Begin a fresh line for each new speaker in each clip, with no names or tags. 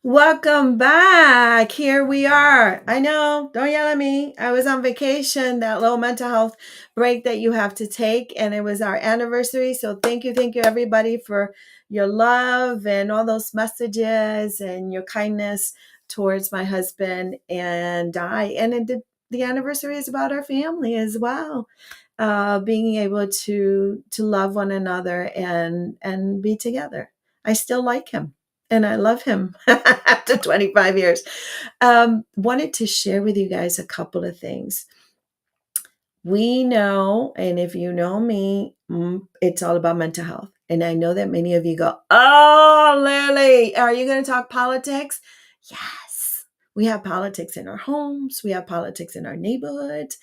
Welcome back. Here we are. I know, don't yell at me. I was on vacation, that little mental health break that you have to take, and it was our anniversary. So thank you, everybody, for your love and all those messages and your kindness towards my husband and I. The anniversary is about our family as well. Being able to love one another and be together. I still like him and I love him after 25 years. Wanted to share with you guys a couple of things. We know, and if you know me, it's all about mental health. And I know that many of you go, "Oh, Lily, are you going to talk politics?" Yes. We have politics in our homes, we have politics in our neighborhoods.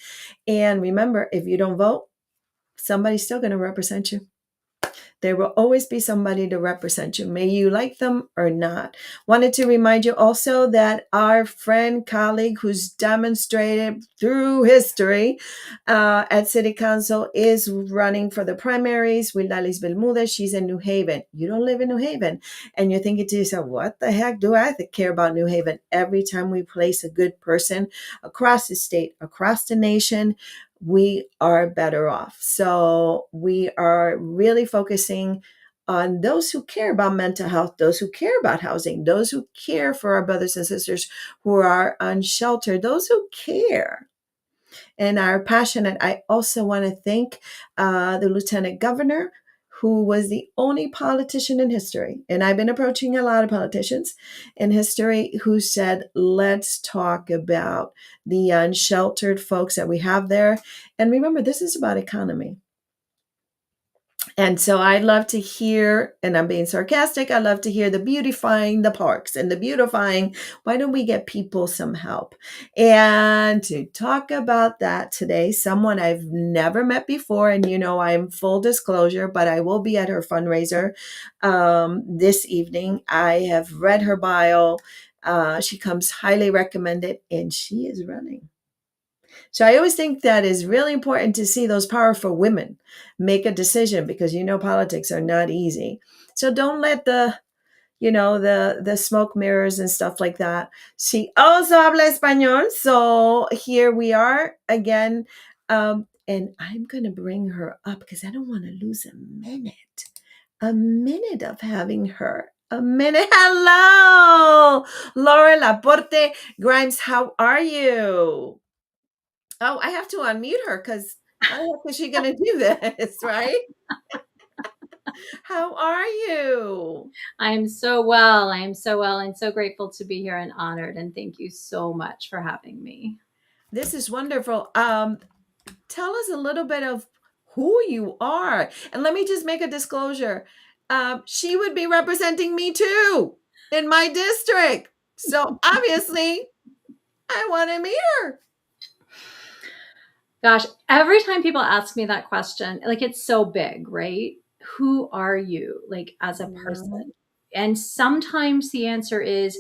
And remember, if you don't vote, somebody's still going to represent you. There will always be somebody to represent you. May you like them or not. Wanted to remind you also that our friend, colleague who's demonstrated through history at City Council is running for the primaries with Lalis Bermudez. She's in New Haven. You don't live in New Haven. And you're thinking to yourself, what the heck do I care about New Haven? Every time we place a good person across the state, across the nation, we are better off. So we are really focusing on those who care about mental health, those who care about housing, those who care for our brothers and sisters who are unsheltered, those who care and are passionate. I also want to thank the Lieutenant Governor, who was the only politician in history, and I've been approaching a lot of politicians in history who said, let's talk about the unsheltered folks that we have there. And remember, this is about economy. And so I love to hear, and I'm being sarcastic, I love to hear the beautifying the parks and the beautifying. Why don't we get people some help? And to talk about that today, someone I've never met before, and I'm full disclosure, but I will be at her fundraiser this evening. I have read her bio. She comes highly recommended, and she is running. So I always think that is really important to see those powerful women make a decision because politics are not easy. So don't let the smoke mirrors and stuff like that. She also habla español. So here we are again. And I'm going to bring her up because I don't want to lose a minute of having her. A minute. Hello, Laura Laporte Grimes. How are you? Oh, I have to unmute her because how the heck is she going to do this, right? How are you?
I am so well. I am so well and so grateful to be here and honored. And thank you so much for having me.
This is wonderful. Tell us a little bit of who you are. And let me just make a disclosure. She would be representing me too in my district. So obviously, I want to meet her.
Gosh, every time people ask me that question, like it's so big, right? Who are you, like as a
Mhm.
person? And sometimes the answer is,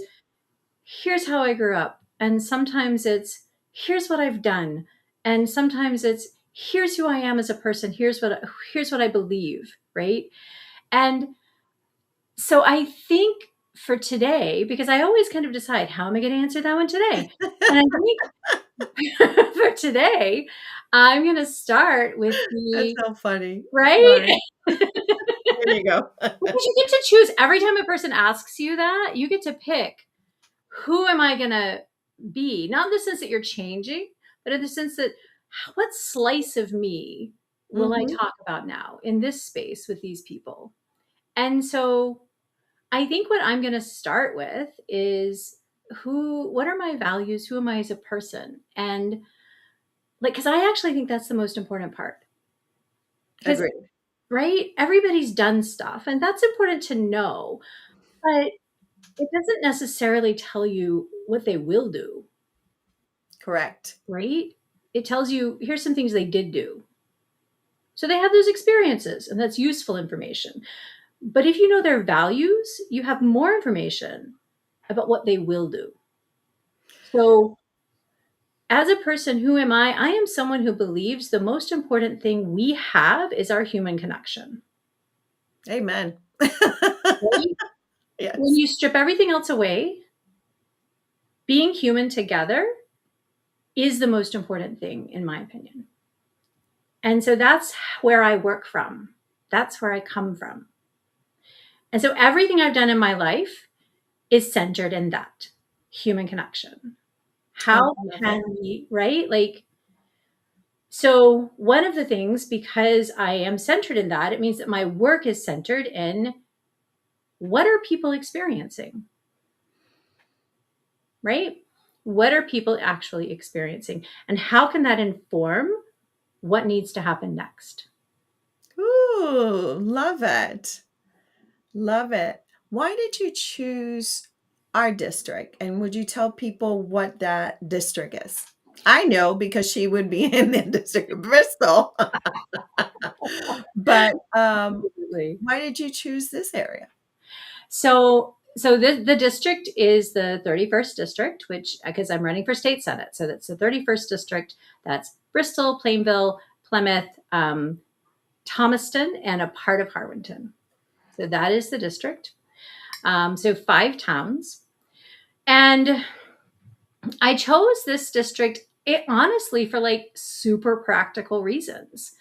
here's how I grew up. And sometimes it's, here's what I've done. And sometimes it's, here's who I am as a person. Here's what I believe, right? And so I think for today, because I always kind of decide how am I going to answer that one today? And I think for today, I'm going to start with
That's
the
so funny.
right.
Sorry. There you go.
Because you get to choose every time a person asks you that, you get to pick who am I going to be? Not in the sense that you're changing, but in the sense that what slice of me will I
Hmm.
talk about now in this space with these people? And so I think what I'm going to start with is what are my values? Who am I as a person? And like, because I actually think that's the most important part. Because,
Agreed.
right, everybody's done stuff, and that's important to know, but it doesn't necessarily tell you what they will do,
Correct.
right? It tells you, here's some things they did do. So they have those experiences, and that's useful information. But if you know their values, you have more information about what they will do. So as a person, who am I? I am someone who believes the most important thing we have is our human connection.
Amen.
Right? when
Yes.
you strip everything else away, being human together is the most important thing, in my opinion. And so that's where I work from. That's where I come from. And so everything I've done in my life is centered in that human connection.
I
How
love
can
it.
we, right? Like, so one of the things, because I am centered in that, it means that my work is centered in what are people experiencing, right? What are people actually experiencing? And how can that inform what needs to happen next?
Ooh, love it. Love it. Why did you choose our district? And would you tell people what that district is? I know because she would be in the district of Bristol. But
Absolutely.
why did you choose this area?
So the district is the 31st district, which because I'm running for state senate, so that's the 31st district. That's Bristol, Plainville, Plymouth, Thomaston, and a part of Harwinton. So that is the district. So 5 towns, and I chose this district honestly for like super practical reasons.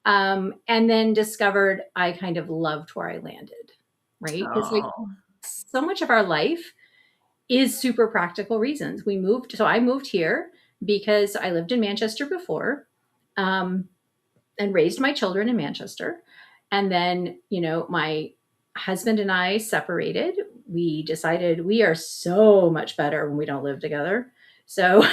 And then discovered I kind of loved where I landed, right? Because like
Oh,
so much of our life is super practical reasons. So I moved here because I lived in Manchester before, um, and raised my children in Manchester. And then, my husband and I separated. We decided we are so much better when we don't live together. So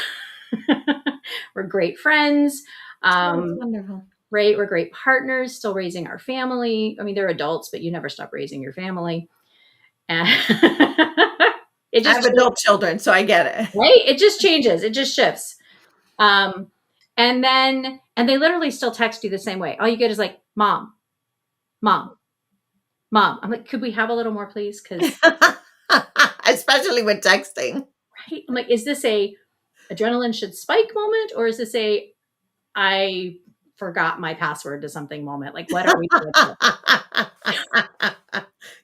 we're great friends.
oh, that's
Um,
wonderful.
right. We're great partners, still raising our family. I mean, they're adults, but you never stop raising your family. And it
I
just
have adult children, so I get it.
right? It just changes. It just shifts. Um, and they literally still text you the same way. All you get is like, mom, mom, mom. I'm like, could we have a little more, please? Because
Especially with texting.
right, I'm like, is this a adrenaline should spike moment, or is this a I forgot my password to something moment? Like, what are we doing here?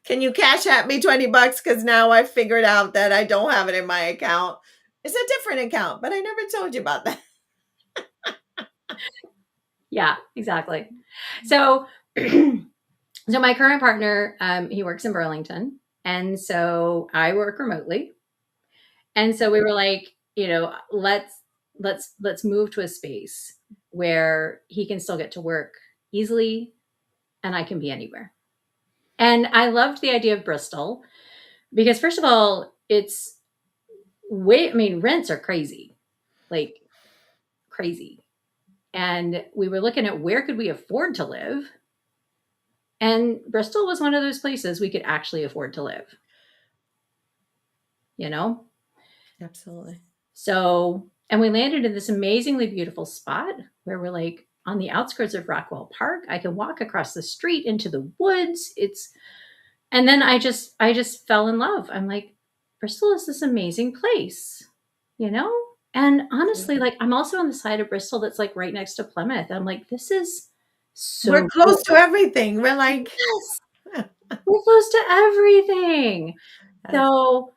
Can you cash at me $20? Because now I figured out that I don't have it in my account. It's a different account, but I never told you about that.
Yeah, exactly. So, so my current partner, he works in Burlington, and so I work remotely. And so we were like, let's move to a space where he can still get to work easily and I can be anywhere. And I loved the idea of Bristol because first of all, it's way I mean, rents are crazy. Like crazy. And we were looking at where could we afford to live? And Bristol was one of those places we could actually afford to live, you know?
Absolutely.
So, and we landed in this amazingly beautiful spot where we're like on the outskirts of Rockwell Park. I can walk across the street into the woods. And then I just fell in love. I'm like, Bristol is this amazing place, you know? And honestly,
Absolutely.
like I'm also on the side of Bristol that's like right next to Plymouth. I'm like, this is
We're
so
close
cool.
to everything. We're like,
Yes, we're close to everything.
yes.
So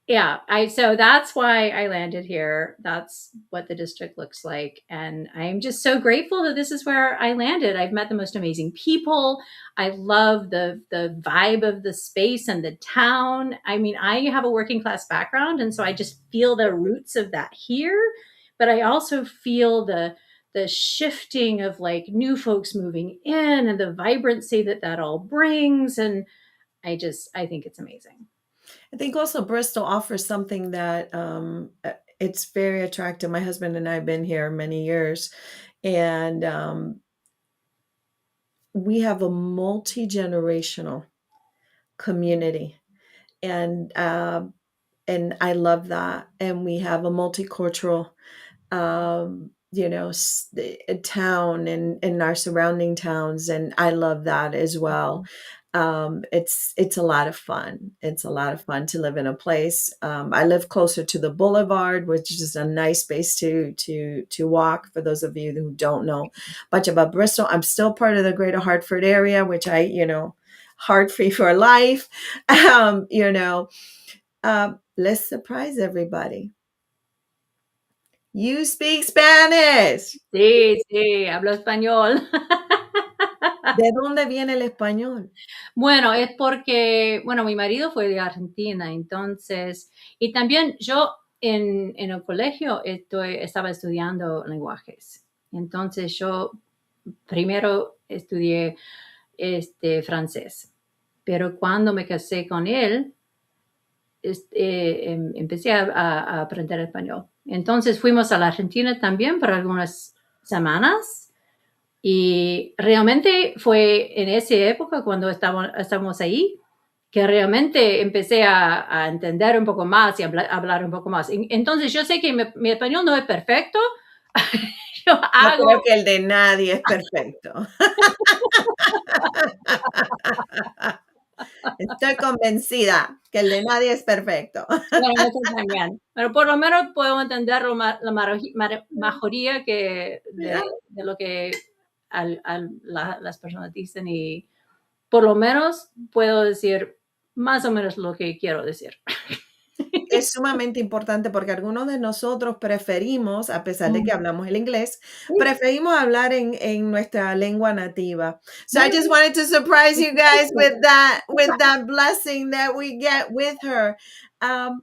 yeah, so that's why I landed here. That's what the district looks like. And I'm just so grateful that this is where I landed. I've met the most amazing people. I love the vibe of the space and the town. I mean, I have a working class background, and so I just feel the roots of that here, but I also feel the shifting of like new folks moving in and the vibrancy that that all brings, and I think it's amazing.
I think also Bristol offers something that it's very attractive. My husband and I have been here many years, and we have a multi generational community, and I love that. And we have a multicultural town and in our surrounding towns, and I love that as well. It's a lot of fun. It's a lot of fun to live in a place. I live closer to the boulevard, which is a nice space to walk. For those of you who don't know much about Bristol, I'm still part of the Greater Hartford area, which heart free for life. You know, let's surprise everybody. You speak Spanish.
Sí, sí, hablo español.
¿De dónde viene el español?
Bueno, es porque, bueno, mi marido fue de Argentina, entonces, y también yo en el colegio estaba estudiando lenguajes. Entonces yo primero estudié francés, pero cuando me casé con él, empecé a aprender español. Entonces fuimos a la Argentina también por algunas semanas y realmente fue en esa época cuando estábamos ahí que realmente empecé a entender un poco más y hablar un poco más. Entonces yo sé que mi español no es perfecto. Yo
Yo creo
hago,
que el de nadie es perfecto. Estoy convencida que el de nadie es perfecto.
bueno, eso también, pero por lo menos puedo entender la mayoría que de lo que las personas dicen y por lo menos puedo decir más o menos lo que quiero decir.
Es sumamente importante porque algunos de nosotros preferimos, a pesar de que
Mm,
hablamos el inglés,
sí,
preferimos hablar en nuestra lengua nativa. So I
bueno,
just wanted to surprise you guys with that blessing that we get with her. Um,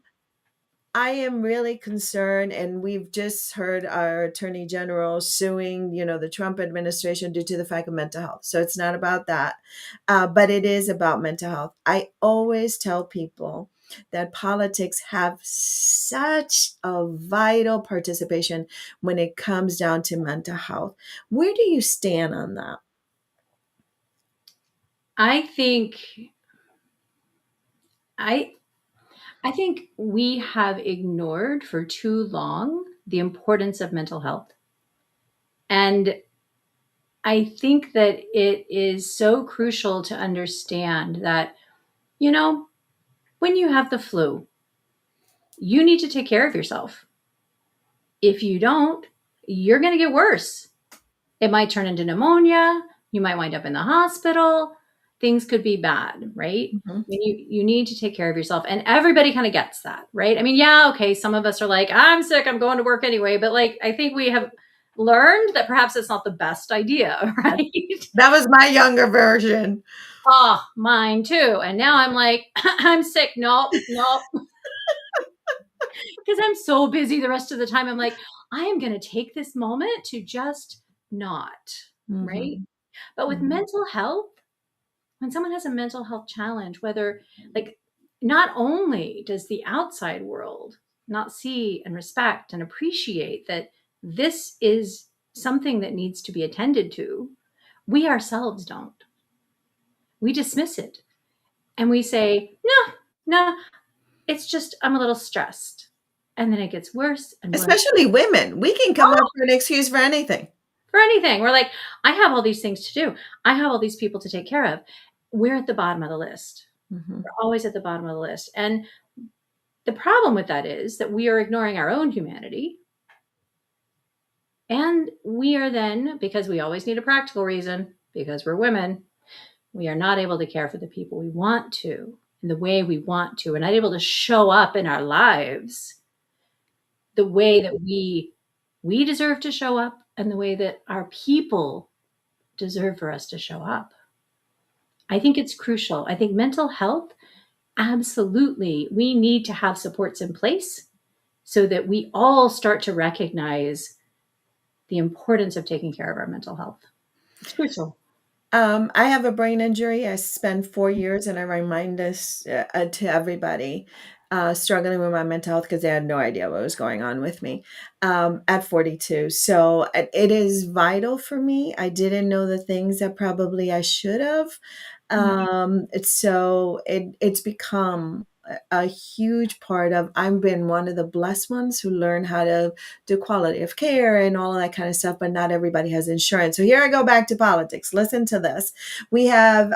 I am really concerned, and we've just heard our attorney general suing, the Trump administration due to the fact of mental health. So it's not about that, but it is about mental health. I always tell people that politics have such a vital participation when it comes down to mental health. Where do you stand on that?
I think I I think we have ignored for too long the importance of mental health. And I think that it is so crucial to understand that, you know, when you have the flu, you need to take care of yourself. If you don't, you're going to get worse. It might turn into pneumonia. You might wind up in the hospital. Things could be bad, right?
Mhm.
I mean, you need to take care of yourself. And everybody kind of gets that, right? I mean, yeah, okay, some of us are like, I'm sick, I'm going to work anyway. But like, I think we have learned that perhaps it's not the best idea, right?
That was my younger version.
Oh, mine too. And now I'm like, I'm sick. Nope, nope. Because I'm so busy the rest of the time. I'm like, I am going to take this moment to just not, right?
Mhm.
But with
Mhm.
mental health, when someone has a mental health challenge, whether like not only does the outside world not see and respect and appreciate that this is something that needs to be attended to, we ourselves don't. We dismiss it and we say, no, no, it's just I'm a little stressed. And then it gets worse and worse.
Especially women. We can come up with an excuse for anything.
For anything. We're like, I have all these things to do. I have all these people to take care of. We're at the bottom of the list.
Mhm.
We're always at the bottom of the list. And the problem with that is that we are ignoring our own humanity. And we are then, because we always need a practical reason, because we're women, we are not able to care for the people we want to in the way we want to. We're not able to show up in our lives the way that we deserve to show up and the way that our people deserve for us to show up. I think it's crucial. I think mental health, absolutely, we need to have supports in place so that we all start to recognize the importance of taking care of our mental health. It's crucial.
I have a brain injury. I spent 4 years, and I remind this to everybody struggling with my mental health because they had no idea what was going on with me at 42. So it is vital for me. I didn't know the things that probably I should have. It's become a huge part of, I've been one of the blessed ones who learn how to do quality of care and all of that kind of stuff, but not everybody has insurance. So here I go back to politics. Listen to this. We have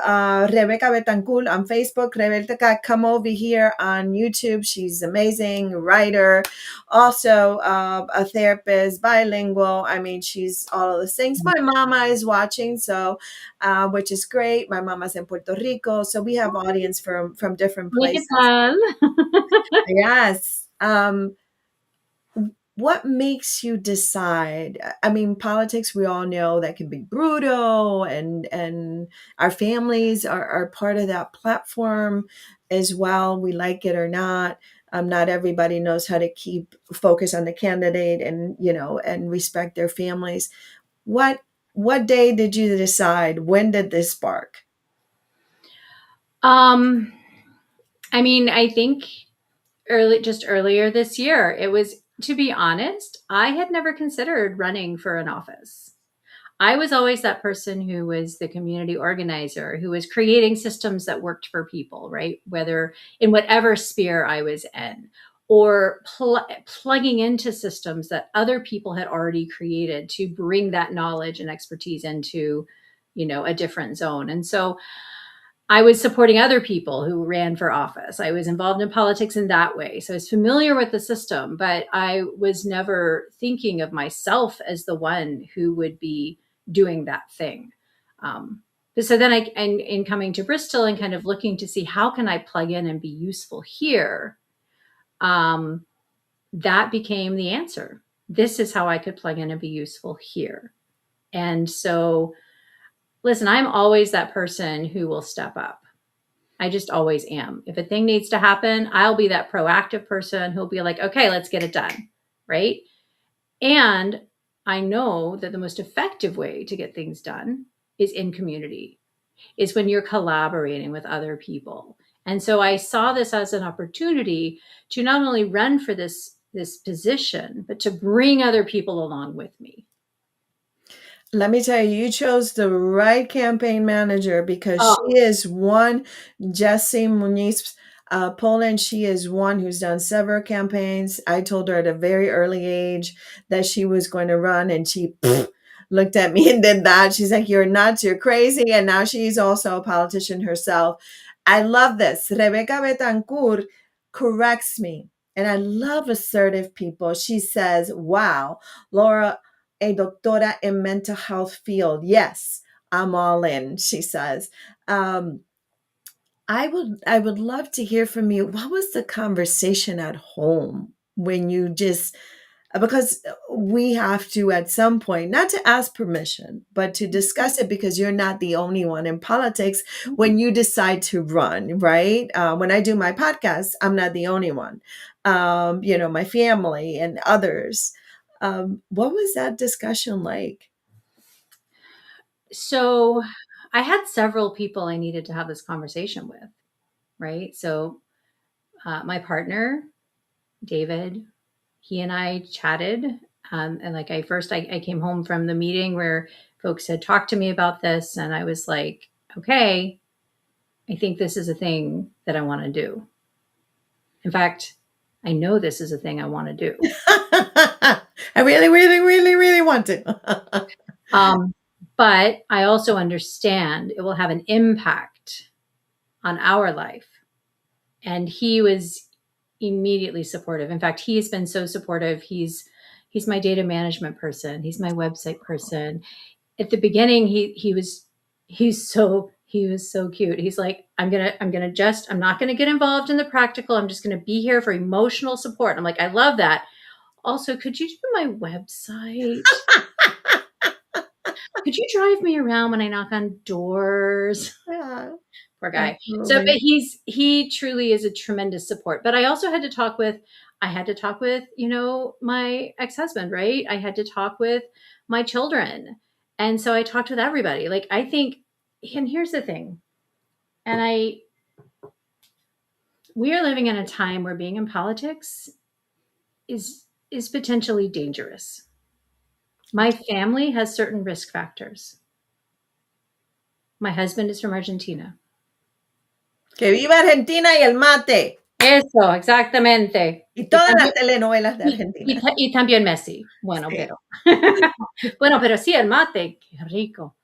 Rebecca Betancourt on Facebook. Rebecca, come over here on YouTube. She's amazing, writer, also a therapist, bilingual. I mean, she's all of those things. My mama is watching, so which is great. My mama's in Puerto Rico, so we have audience from different
¿Y qué
places.
tal?
Yes. What makes you decide? I mean, politics, we all know that can be brutal, and our families are part of that platform as well. We like it or not. Not everybody knows how to keep focus on the candidate and and respect their families. What what day did you decide? When did this spark?
Um, I mean, I think just earlier this year, it was, to be honest, I had never considered running for an office. I was always that person who was the community organizer, who was creating systems that worked for people, right? Whether in whatever sphere I was in, or plugging into systems that other people had already created to bring that knowledge and expertise into, a different zone. And so I was supporting other people who ran for office. I was involved in politics in that way. So I was familiar with the system, but I was never thinking of myself as the one who would be doing that thing. Um, so then and in coming to Bristol and kind of looking to see how can I plug in and be useful here, um, that became the answer. This is how I could plug in and be useful here. And so, listen, I'm always that person who will step up. I just always am. If a thing needs to happen, I'll be that proactive person who'll be like, okay, let's get it done. Right. And I know that the most effective way to get things done is in community, is when you're collaborating with other people. And so I saw this as an opportunity to not only run for this position, but to bring other people along with me.
Let me tell you, you chose the right campaign manager because she
Oh,
is one, Jessie Muniz, Poland. She is one who's done several campaigns. I told her at a very early age that she was going to run, and she looked at me and did that. She's like, "You're nuts, you're crazy." And now she's also a politician herself. I love this. Rebecca Betancourt corrects me, and I love assertive people. She says, "Wow, Laura, a doctora in mental health field. Yes, I'm all in," she says. Um, I would love to hear from you. What was the conversation at home when you just because we have to at some point not to ask permission but to discuss it because you're not the only one in politics when you decide to run, right? When I do my podcast, I'm not the only one. My family and others. What was that discussion like?
so I had several people I needed to have this conversation with, right? So my partner, David, he and I chatted. And like I came home from the meeting where folks had talked to me about this, and I was like, okay, I think this is a thing that I want to do. In fact, I know this is a thing I want to do.
I really, really, really, really want to.
Um, but I also understand it will have an impact on our life. And he was immediately supportive. In fact, he's been so supportive. He's my data management person. He's my website person. At the beginning, he was so cute. He's like, I'm not gonna get involved in the practical. I'm just gonna be here for emotional support. I'm like, I love that. Also, could you do my website? Could you drive me around when I knock on doors?
Yeah,
Poor guy. So, but
absolutely.
he truly is a tremendous support. But I also had to talk with, my ex-husband, right? I had to talk with my children. And so I talked with everybody. Like I think, and here's the thing, and we are living in a time where being in politics is potentially dangerous. My family has certain risk factors. My husband is from Argentina.
Que viva Argentina y el mate.
Eso, exactamente.
Y
Y
todas las
también,
telenovelas de Argentina.
y también Messi. Bueno,
Sí.
pero. Bueno, pero sí, el mate, qué rico.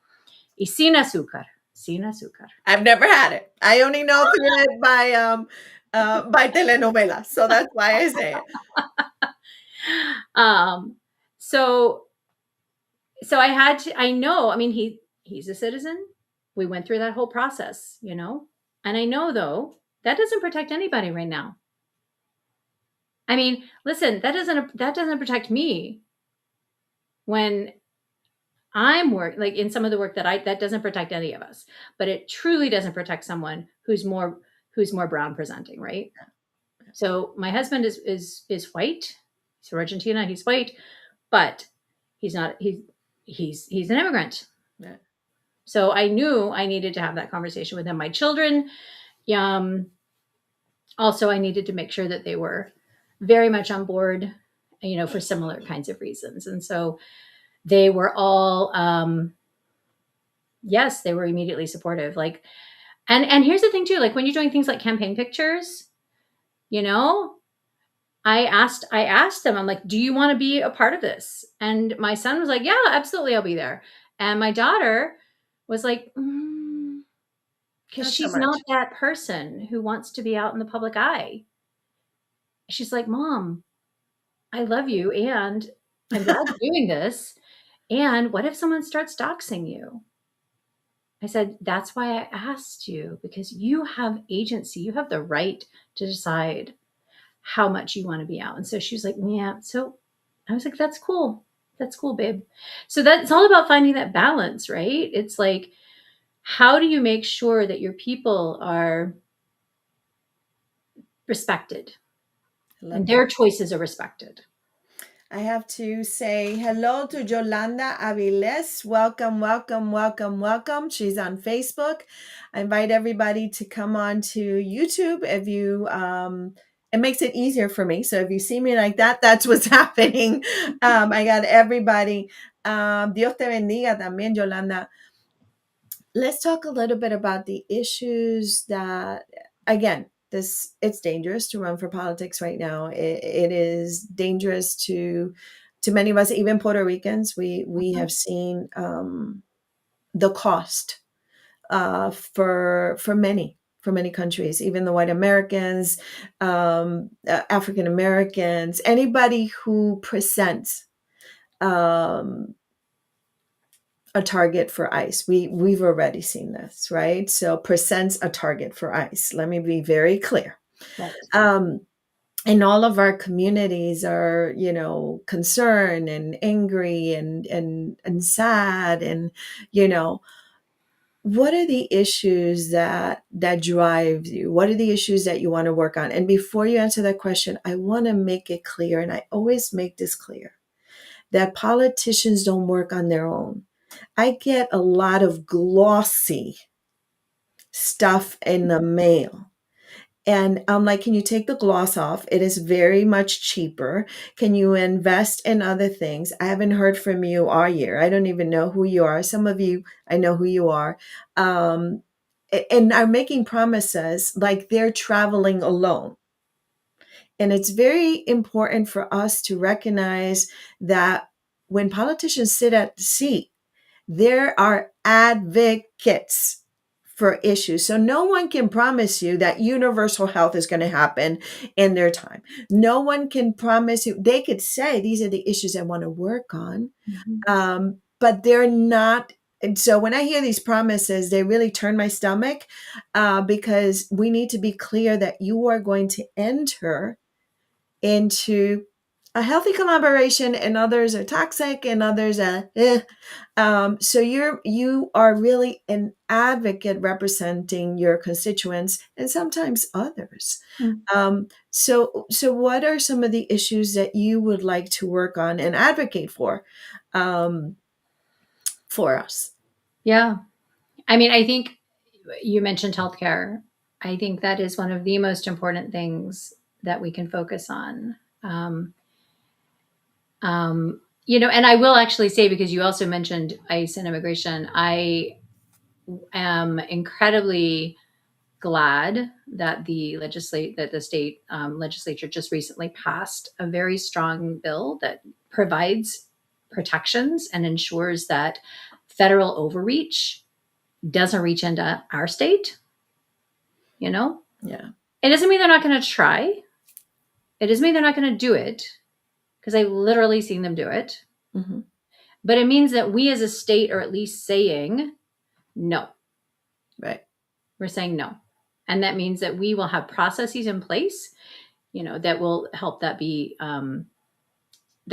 Y sin azúcar, sin azúcar.
I've never had it. I only know through it by telenovelas, so that's why I say it.
Um, so so I had to, I know, I mean, he's a citizen. We went through that whole process, you know? And I know though, that doesn't protect anybody right now. I mean, listen, that doesn't protect me when I'm work like in some of the work that doesn't protect any of us, but it truly doesn't protect someone who's more brown presenting, right? So my husband is white. He's from Argentina. He's white, but he's not. He's an immigrant.
Yeah.
So I knew I needed to have that conversation with him. My children, um, also I needed to make sure that they were very much on board, for similar kinds of reasons. And so they were all, yes, they were immediately supportive. Like, and here's the thing too, like when you're doing things like campaign pictures, you know, I asked them, I'm like, do you want to be a part of this? And my son was like, yeah, absolutely, I'll be there. And my daughter was like, because
Not so
she's not
much.
that person who wants to be out in the public eye. She's like, Mom, I love you and I'm glad you're doing this. And what if someone starts doxing you? I said, that's why I asked you, because you have agency. You have the right to decide how much you want to be out. And so she was like, yeah. So I was like, that's cool. That's cool, babe. So that's all about finding that balance, right? It's like, how do you make sure that your people are respected
I love
and
that.
their choices are respected?
I have to say hello to Yolanda Aviles. Welcome, welcome, welcome, welcome. She's on Facebook. I invite everybody to come on to YouTube. If you, it makes it easier for me. So if you see me like that, that's what's happening. I got everybody. Dios te bendiga también, Yolanda. Let's talk a little bit about the issues that, again, this it's dangerous to run for politics right now. It is dangerous to many of us, even Puerto Ricans. We have seen the cost for many countries, even the white Americans, African Americans, anybody who presents um, a target for ICE. We've already seen this, right? So presents a target for ICE. Let me be very clear.
Right.
Um, and all of our communities are, concerned and angry and sad, and you know, what are the issues that drive you? What are the issues that you want to work on? And before you answer that question, I want to make it clear, and I always make this clear, that politicians don't work on their own. I get a lot of glossy stuff in the mail. And I'm like, can you take the gloss off? It is very much cheaper. Can you invest in other things? I haven't heard from you all year. I don't even know who you are. Some of you, I know who you are. And are making promises like they're traveling alone. And it's very important for us to recognize that when politicians sit at the seat, there are advocates for issues. So no one can promise you that universal health is going to happen in their time. No one can promise you. They could say these are the issues I want to work on,
Mhm.
but they're not. And so when I hear these promises, they really turn my stomach, because we need to be clear that you are going to enter into a healthy collaboration, and others are toxic, and others are so you are really an advocate representing your constituents and sometimes others.
Mm.
So what are some of the issues that you would like to work on and advocate um, for us?
Yeah. I mean, I think you mentioned healthcare. I think that is one of the most important things that we can focus on. And I will actually say, because you also mentioned ICE and immigration, I am incredibly glad that the state legislature just recently passed a very strong bill that provides protections and ensures that federal overreach doesn't reach into our state. You know,
Yeah.
it doesn't mean they're not going to try. It doesn't mean they're not going to do it, because I've literally seen them do it.
Hmm.
But it means that we as a state are at least saying no.
Right.
We're saying no. And that means that we will have processes in place, that will help that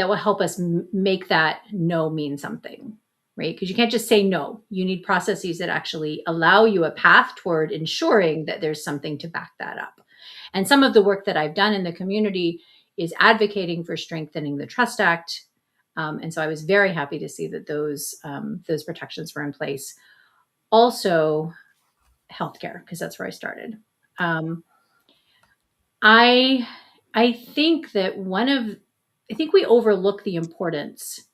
will help us make that no mean something, right? Because you can't just say no. You need processes that actually allow you a path toward ensuring that there's something to back that up. And some of the work that I've done in the community is advocating for strengthening the Trust Act. And so I was very happy to see that those protections were in place. Also, healthcare, because that's where I started. I I think that I think we overlook the importance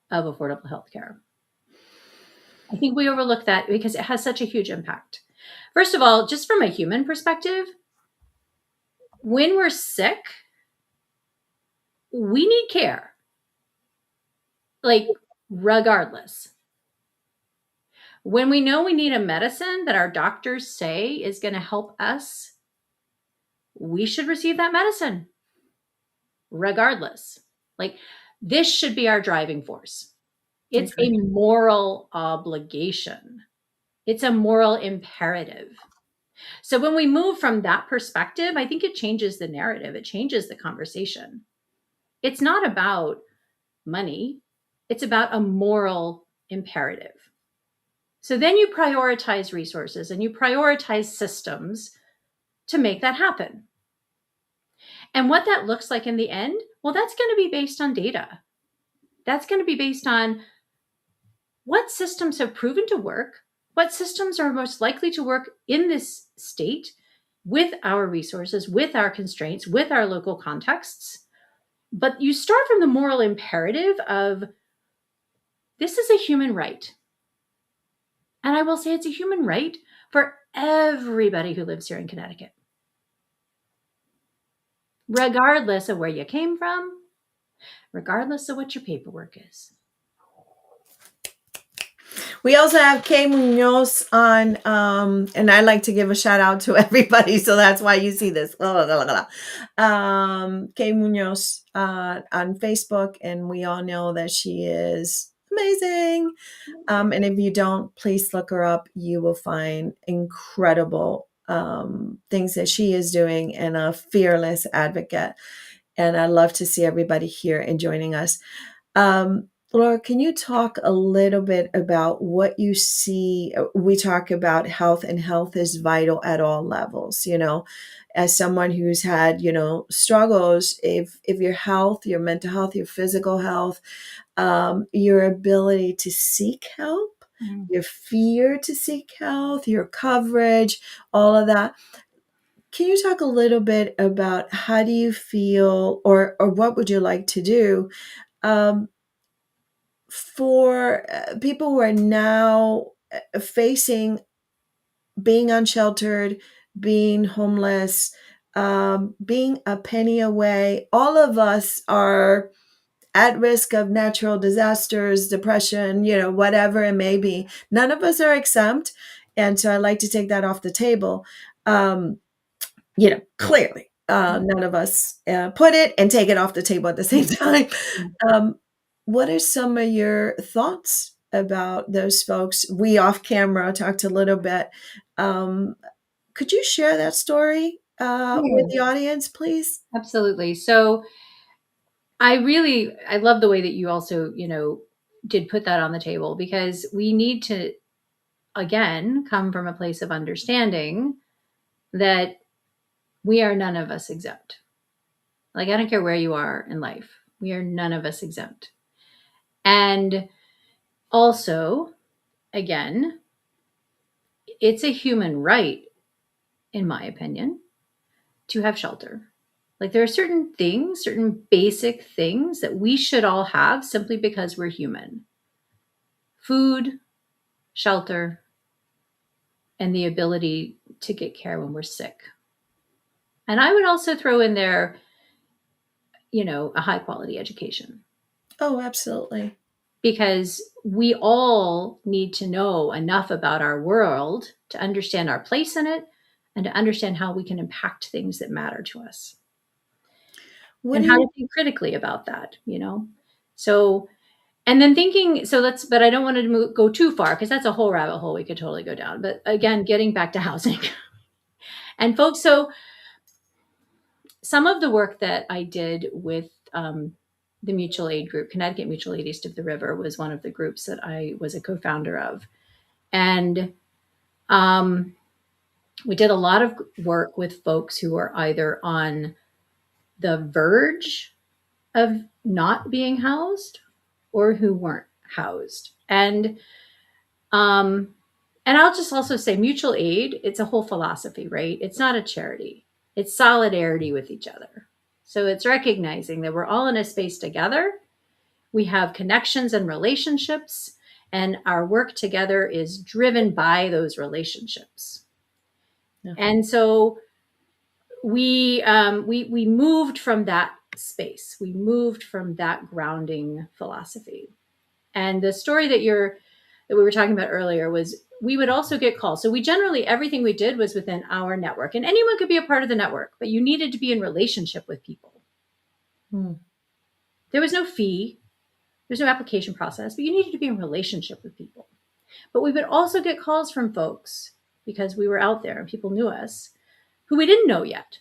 of affordable healthcare. I think we overlook that because it has such a huge impact. First of all, just from a human perspective, when we're sick, we need care, like regardless. When we know we need a medicine that our doctors say is going to help us, we should receive that medicine regardless. Like, this should be our driving force. It's a
Agreed.
moral obligation. It's a moral imperative. So when we move from that perspective, I think it changes the narrative. It changes the conversation. It's not about money. It's about a moral imperative. So then you prioritize resources and you prioritize systems to make that happen. And what that looks like in the end, well, that's going to be based on data. That's going to be based on what systems have proven to work, what systems are most likely to work in this state with our resources, with our constraints, with our local contexts. But you start from the moral imperative of this is a human right. And I will say it's a human right for everybody who lives here in Connecticut, regardless of where you came from, regardless of what your paperwork is.
We also have Kay Munoz on, and I like to give a shout out to everybody, so that's why you see this. Kay Munoz on Facebook, and we all know that she is amazing. And if you don't, please look her up. You will find incredible things that she is doing, and a fearless advocate. And I love to see everybody here and joining us. Laura, can you talk a little bit about what you see? We talk about health, and health is vital at all levels. As someone who's had, struggles, if your health, your mental health, your physical health, your ability to seek help, your fear to seek help, your coverage, all of that. Can you talk a little bit about how do you feel, or what would you like to do for people who are now facing being unsheltered, being homeless, being a penny away? All of us are at risk of natural disasters, depression, whatever it may be. None of us are exempt. And so I like to take that off the table. Clearly, none of us put it and take it off the table at the same time. What are some of your thoughts about those folks? We off camera talked a little bit. Could you share that story with the audience, please?
Absolutely. So I love the way that you also, did put that on the table, because we need to, again, come from a place of understanding that we are none of us exempt. Like, I don't care where you are in life, we are none of us exempt. And also, again, it's a human right, in my opinion, to have shelter. Like, there are certain things, certain basic things that we should all have simply because we're human: food, shelter, and the ability to get care when we're sick. And I would also throw in there, a high quality education,
Oh, absolutely.
because we all need to know enough about our world to understand our place in it and to understand how we can impact things that matter to us
What
and
do
how to
you
think critically about that. So, and then thinking, but I don't want to go too far because that's a whole rabbit hole we could totally go down. But again, getting back to housing and folks. So some of the work that I did with the mutual aid group, Connecticut Mutual Aid East of the River, was one of the groups that I was a co-founder of. And um, we did a lot of work with folks who were either on the verge of not being housed or who weren't housed. Um, and I'll just also say mutual aid, it's a whole philosophy, right? It's not a charity. It's solidarity with each other. So it's recognizing that we're all in a space together. We have connections and relationships, and our work together is driven by those relationships.
Yeah.
And so we moved from that space. We moved from that grounding philosophy. And the story that we were talking about earlier was we would also get calls. So we generally, everything we did was within our network, and anyone could be a part of the network, but you needed to be in relationship with people.
Hmm.
There was no fee, there's no application process, but you needed to be in relationship with people. But we would also get calls from folks because we were out there and people knew us who we didn't know yet.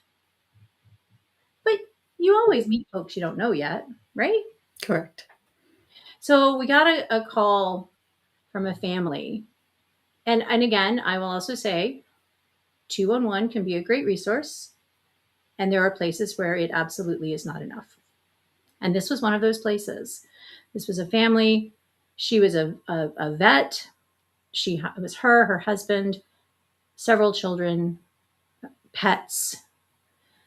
But you always meet folks you don't know yet, right?
Correct.
So we got a call from a family. And again, I will also say 211 can be a great resource. And there are places where it absolutely is not enough. And this was one of those places. This was a family. She was a vet. It was her husband, several children, pets.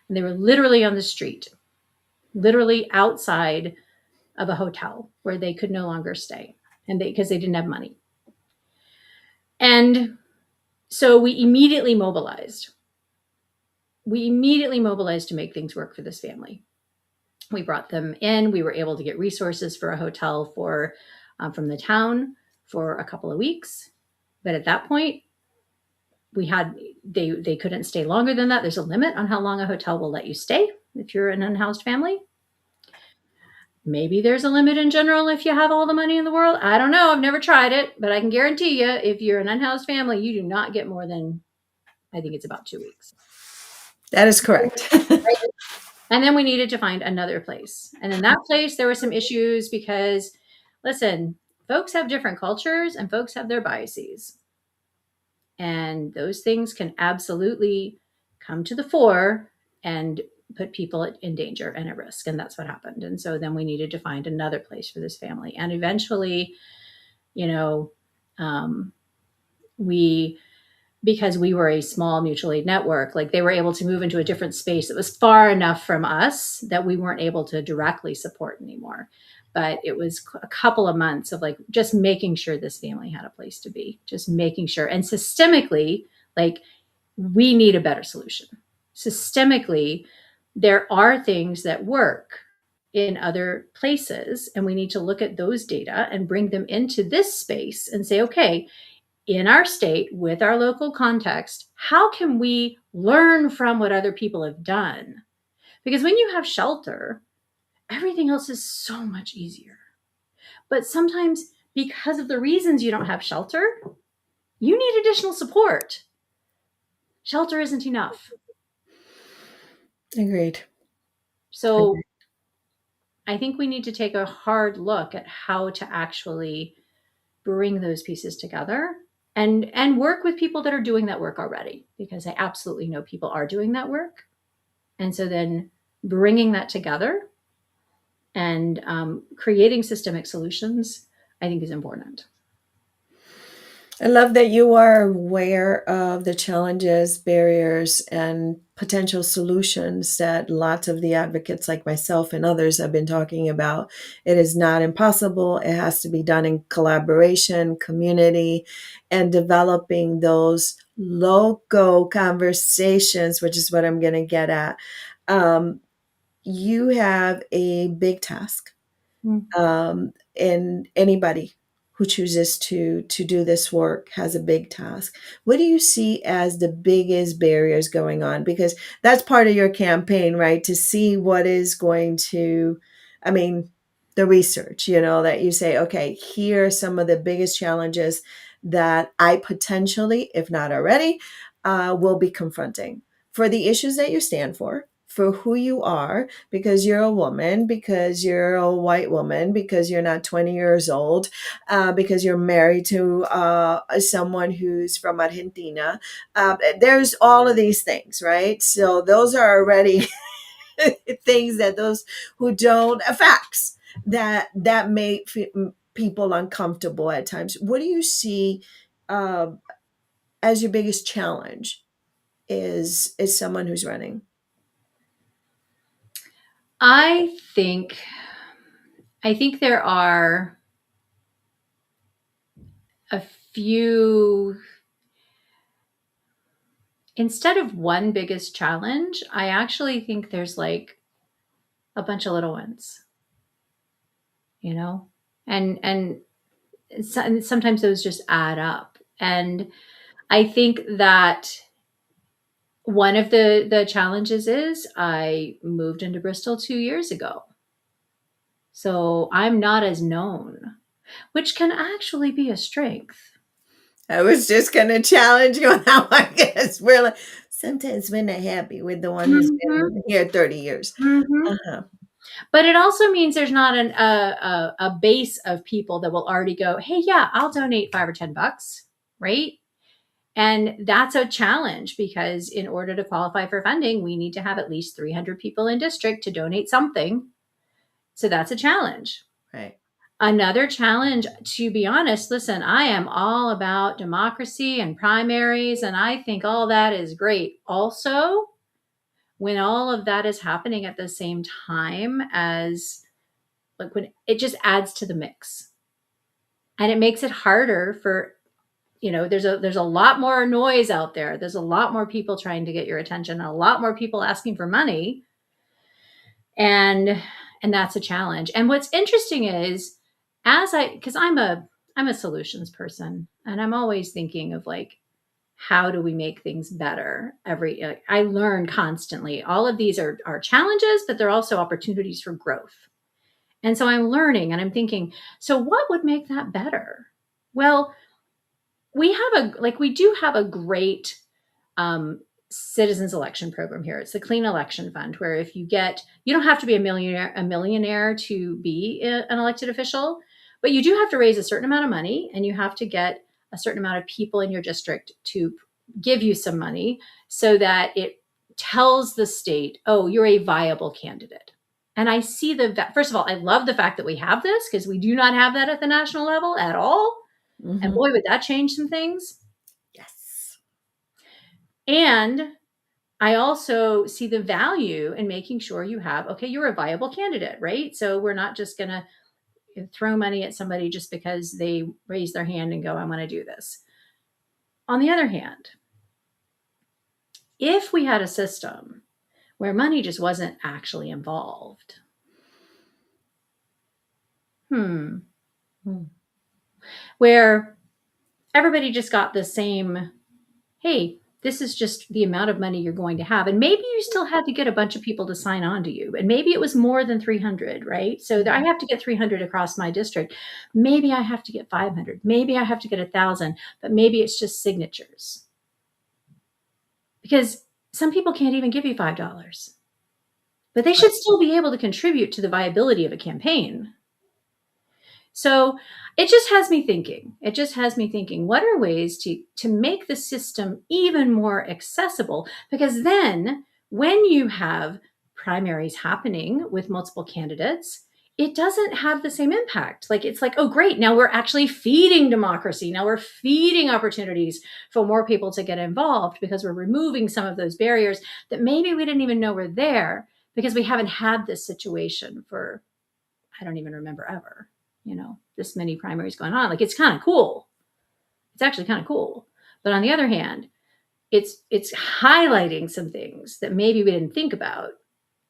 And they were literally on the street, literally outside of a hotel where they could no longer stay because they didn't have money. And so we immediately mobilized. We immediately mobilized to make things work for this family. We brought them in. We were able to get resources for a hotel from the town for a couple of weeks. But at that point, they couldn't stay longer than that. There's a limit on how long a hotel will let you stay if you're an unhoused family. Maybe there's a limit in general if you have all the money in the world. I don't know. I've never tried it, but I can guarantee you, if you're an unhoused family, you do not get more than, I think it's about 2 weeks.
That is correct.
And then we needed to find another place. And in that place, there were some issues because, listen, folks have different cultures and folks have their biases. And those things can absolutely come to the fore and put people in danger and at risk. And that's what happened. And so then we needed to find another place for this family. And eventually, you know, because we were a small mutual aid network, like they were able to move into a different space that was far enough from us that we weren't able to directly support anymore. But it was a couple of months of like just making sure this family had a place to be, just making sure. And systemically, like we need a better solution. Systemically, there are things that work in other places, and we need to look at those data and bring them into this space and say, okay, in our state with our local context, how can we learn from what other people have done? Because when you have shelter, everything else is so much easier. But sometimes, because of the reasons you don't have shelter, you need additional support. Shelter isn't enough.
Agreed.
So
Agreed.
I think we need to take a hard look at how to actually bring those pieces together and work with people that are doing that work already, because I absolutely know people are doing that work. And so then bringing that together and creating systemic solutions, I think, is important.
I love that you are aware of the challenges, barriers, and potential solutions that lots of the advocates like myself and others have been talking about. It is not impossible. It has to be done in collaboration, community, and developing those local conversations, which is what I'm going to get at. Um, you have a big task,
Mm.
and anybody who chooses to do this work has a big task. What do you see as the biggest barriers going on? Because that's part of your campaign, right? To see what is going to, I mean, the research, that you say, okay, here are some of the biggest challenges that I potentially, if not already, will be confronting for the issues that you stand for who you are, because you're a woman, because you're a white woman, because you're not 20 years old, because you're married to someone who's from Argentina. There's all of these things, right? So those are already things that those who don't, facts that make people uncomfortable at times. What do you see uh, as your biggest challenge is someone who's running?
I think I think there are a few, instead of one biggest challenge, I actually think there's like a bunch of little ones, you know? And sometimes those just add up. And I think that one of the challenges is I moved into Bristol 2 years ago. So I'm not as known, which can actually be a strength.
I was just going to challenge you on how I guess we're like, sometimes we're not happy with the one who's
Mhm.
been here 30 years.
Mhm.
Uh-huh.
But it also means there's not a base of people that will already go, hey, yeah, I'll donate $5 or $10, right? And that's a challenge because in order to qualify for funding, we need to have at least 300 people in district to donate something. So that's a challenge.
Right.
Another challenge, to be honest, listen, I am all about democracy and primaries, and I think all that is great. Also, when all of that is happening at the same time as, like, when it just adds to the mix and it makes it harder for, there's a lot more noise out there. There's a lot more people trying to get your attention, a lot more people asking for money, and that's a challenge. And what's interesting is, because I'm a solutions person, and I'm always thinking of like, how do we make things better? I learn constantly. All of these are challenges, but they're also opportunities for growth. And so I'm learning and I'm thinking, so what would make that better? Well, we do have a great um, citizens election program here. It's the Clean Election Fund, where if you don't have to be a millionaire to be an elected official, but you do have to raise a certain amount of money, and you have to get a certain amount of people in your district to give you some money, so that it tells the state, oh, you're a viable candidate. And I see first of all, I love the fact that we have this, because we do not have that at the national level at all. And
Hmm.
boy, would that change some things.
Yes.
And I also see the value in making sure okay, you're a viable candidate, right? So we're not just going to throw money at somebody just because they raise their hand and go, I want to do this. On the other hand, if we had a system where money just wasn't actually involved, hmm,
Hmm.
where everybody just got the same, hey, this is just the amount of money you're going to have. And maybe you still had to get a bunch of people to sign on to you. And maybe it was more than 300, right? So I have to get 300 across my district. Maybe I have to get 500. Maybe I have to get 1,000, but maybe it's just signatures. Because some people can't even give you $5, but they should still be able to contribute to the viability of a campaign. So it just has me thinking. It just has me thinking, what are ways to make the system even more accessible? Because then when you have primaries happening with multiple candidates, it doesn't have the same impact. Like, it's like, oh, great, now we're actually feeding democracy. Now we're feeding opportunities for more people to get involved because we're removing some of those barriers that maybe we didn't even know were there because we haven't had this situation for, I don't even remember ever, this many primaries going on. Like, it's kind of cool. It's actually kind of cool. But on the other hand, it's highlighting some things that maybe we didn't think about,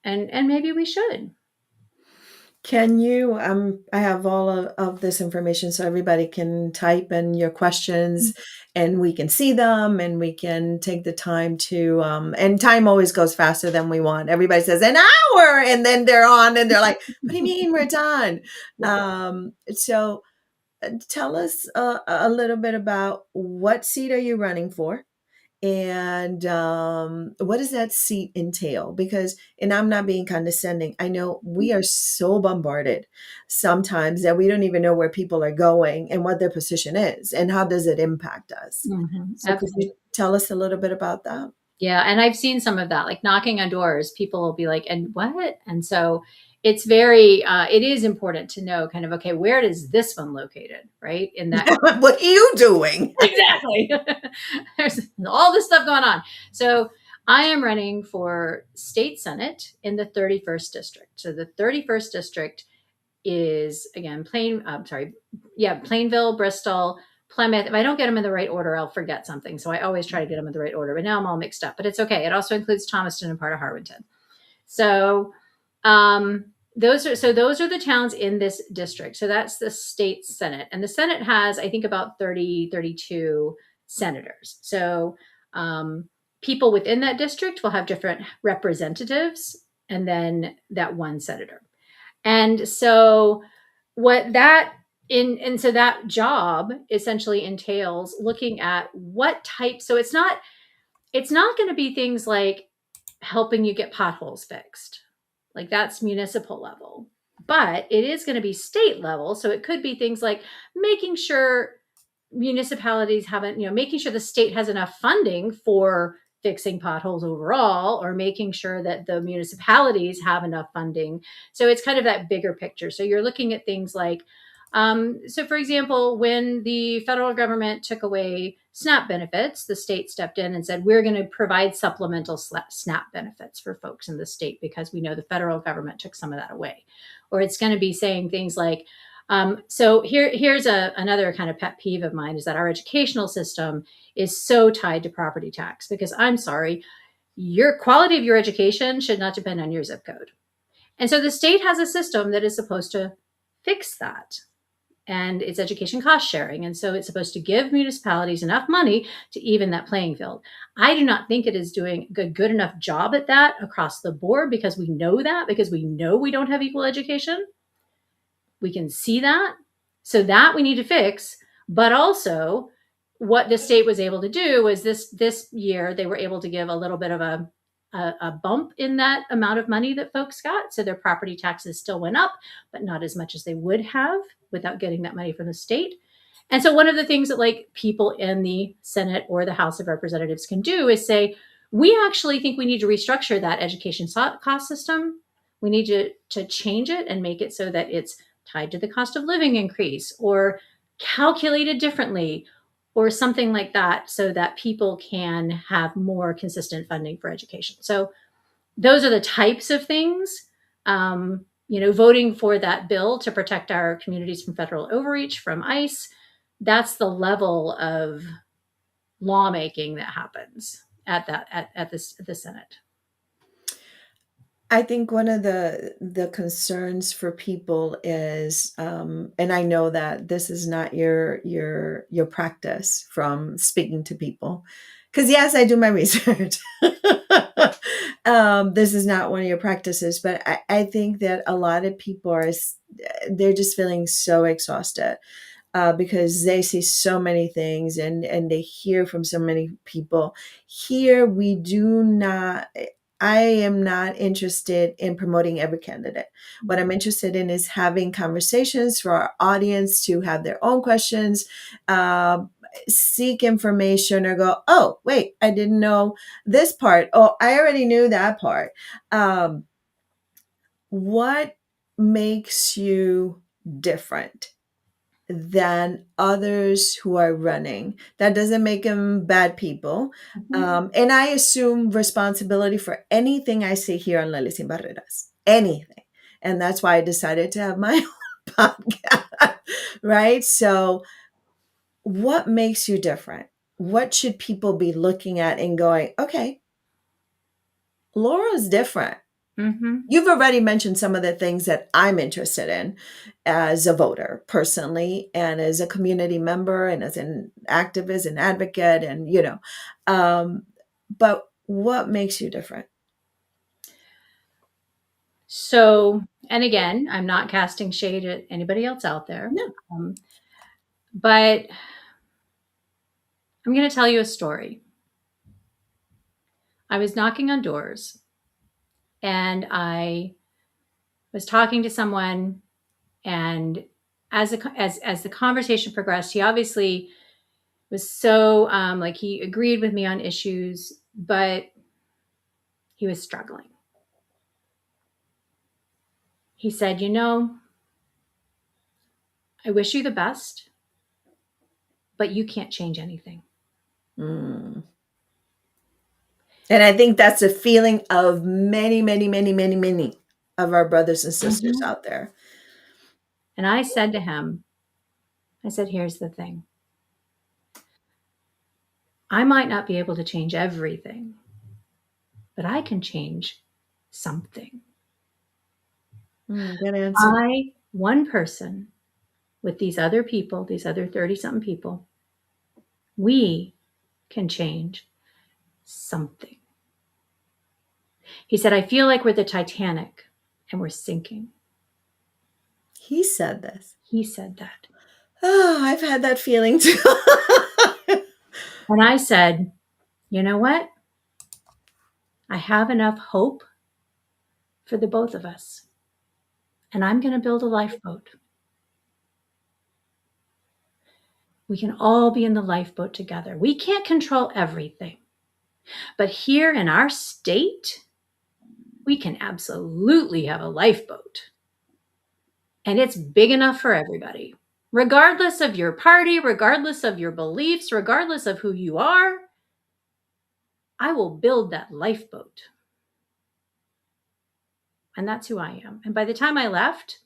and maybe we should.
Can you, I have all of this information so everybody can type in your questions and we can see them and we can take the time to, and time always goes faster than we want. Everybody says an hour and then they're on and they're like, what do you mean we're done? So tell us a little bit about what seat are you running for? And what does that seat entail? Because, and I'm not being condescending, I know we are so bombarded sometimes that we don't even know where people are going and what their position is and how does it impact us. So could you
Absolutely.
tell us a little bit about that?
Yeah, and I've seen some of that, like knocking on doors. People will be like, "And what?" And so it's very, it is important to know, kind of, okay, where is this one located, right? In that
What are you doing?
exactly. There's all this stuff going on. So I am running for state senate in the 31st district. So the 31st district is, again, Plainville, Bristol, Plymouth. If I don't get them in the right order, I'll forget something. So I always try to get them in the right order. But now I'm all mixed up. But it's okay. It also includes Thomaston and part of Harwinton. So those are the towns in this district. So that's the state senate, and the senate has, I think, about 32 senators. So people within that district will have different representatives, and then that one senator. And so what that and so that job essentially entails looking at what type. So it's not going to be things like helping you get potholes fixed. Like, that's municipal level. But it is going to be state level. So it could be things like making sure municipalities haven't, making sure the state has enough funding for fixing potholes overall, or making sure that the municipalities have enough funding. So it's kind of that bigger picture. So you're looking at things like, so for example, when the federal government took away SNAP benefits, the state stepped in and said, we're going to provide supplemental SNAP benefits for folks in the state because we know the federal government took some of that away. Or it's going to be saying things like, so here's another kind of pet peeve of mine, is that our educational system is so tied to property tax, because I'm sorry, your quality of your education should not depend on your zip code. And so the state has a system that is supposed to fix that. And it's education cost sharing. And so it's supposed to give municipalities enough money to even that playing field. I do not think it is doing a good enough job at that across the board, because we know we don't have equal education. We can see that. So that we need to fix. But also, what the state was able to do was this year they were able to give a little bit of a bump in that amount of money that folks got. So their property taxes still went up, but not as much as they would have without getting that money from the state. And so one of the things that, like, people in the Senate or the House of Representatives can do is say, we actually think we need to restructure that education cost system. We need to change it and make it so that it's tied to the cost of living increase, or calculated differently, or something like that, so that people can have more consistent funding for education. So those are the types of things. Voting for that bill to protect our communities from federal overreach from ICE, that's the level of lawmaking that happens at the Senate.
I think one of the concerns for people is, and I know that this is not your practice from speaking to people, because yes, I do my research. This is not one of your practices, but I think that a lot of people they're just feeling so exhausted. Because they see so many things and they hear from so many people. Here, we do not, I am not interested in promoting every candidate. What I'm interested in is having conversations for our audience to have their own questions, seek information, or go, oh, wait, I didn't know this part. Oh, I already knew that part. What makes you different than others who are running? That doesn't make them bad people.
Mhm.
And I assume responsibility for anything I say here on Lily Sin Barreras, anything. And that's why I decided to have my own podcast, right? So, what makes you different? What should people be looking at and going, okay, Laura's different?
Mhm.
You've already mentioned some of the things that I'm interested in as a voter personally, and as a community member, and as an activist and advocate, and um, but what makes you different?
So, and again, I'm not casting shade at anybody else out there,
No.
but I'm going to tell you a story. I was knocking on doors and I was talking to someone, and as the conversation progressed, he obviously was so like he agreed with me on issues, but he was struggling. He said, I wish you the best, but you can't change anything.
Mm. And I think that's a feeling of many, many, many, many, many of our brothers and sisters
Mhm.
out there.
And I said to him, I said, here's the thing. I might not be able to change everything, but I can change something.
Good answer.
One person with these other people, these other 30 something people, we can change something. He said, I feel like we're the Titanic and we're sinking.
He said this.
He said that.
Oh, I've had that feeling too.
And I said, you know what? I have enough hope for the both of us. And I'm going to build a lifeboat. We can all be in the lifeboat together. We can't control everything. But here in our state, we can absolutely have a lifeboat. And it's big enough for everybody. Regardless of your party, regardless of your beliefs, regardless of who you are, I will build that lifeboat. And that's who I am. And by the time I left,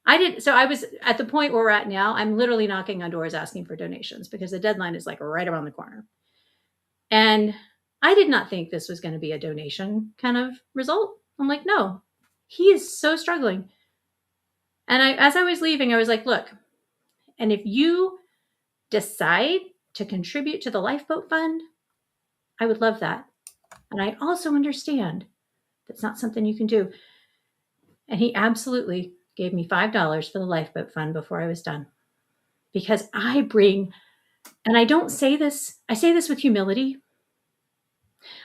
I was at the point where we're at now. I'm literally knocking on doors asking for donations because the deadline is like right around the corner. And I did not think this was going to be a donation kind of result. I'm like, no, he is so struggling. And as I was leaving, I was like, look, and if you decide to contribute to the lifeboat fund, I would love that. And I also understand that's not something you can do. And he absolutely gave me $5 for the lifeboat fund before I was done. Because I bring, and I don't say this, I say this with humility,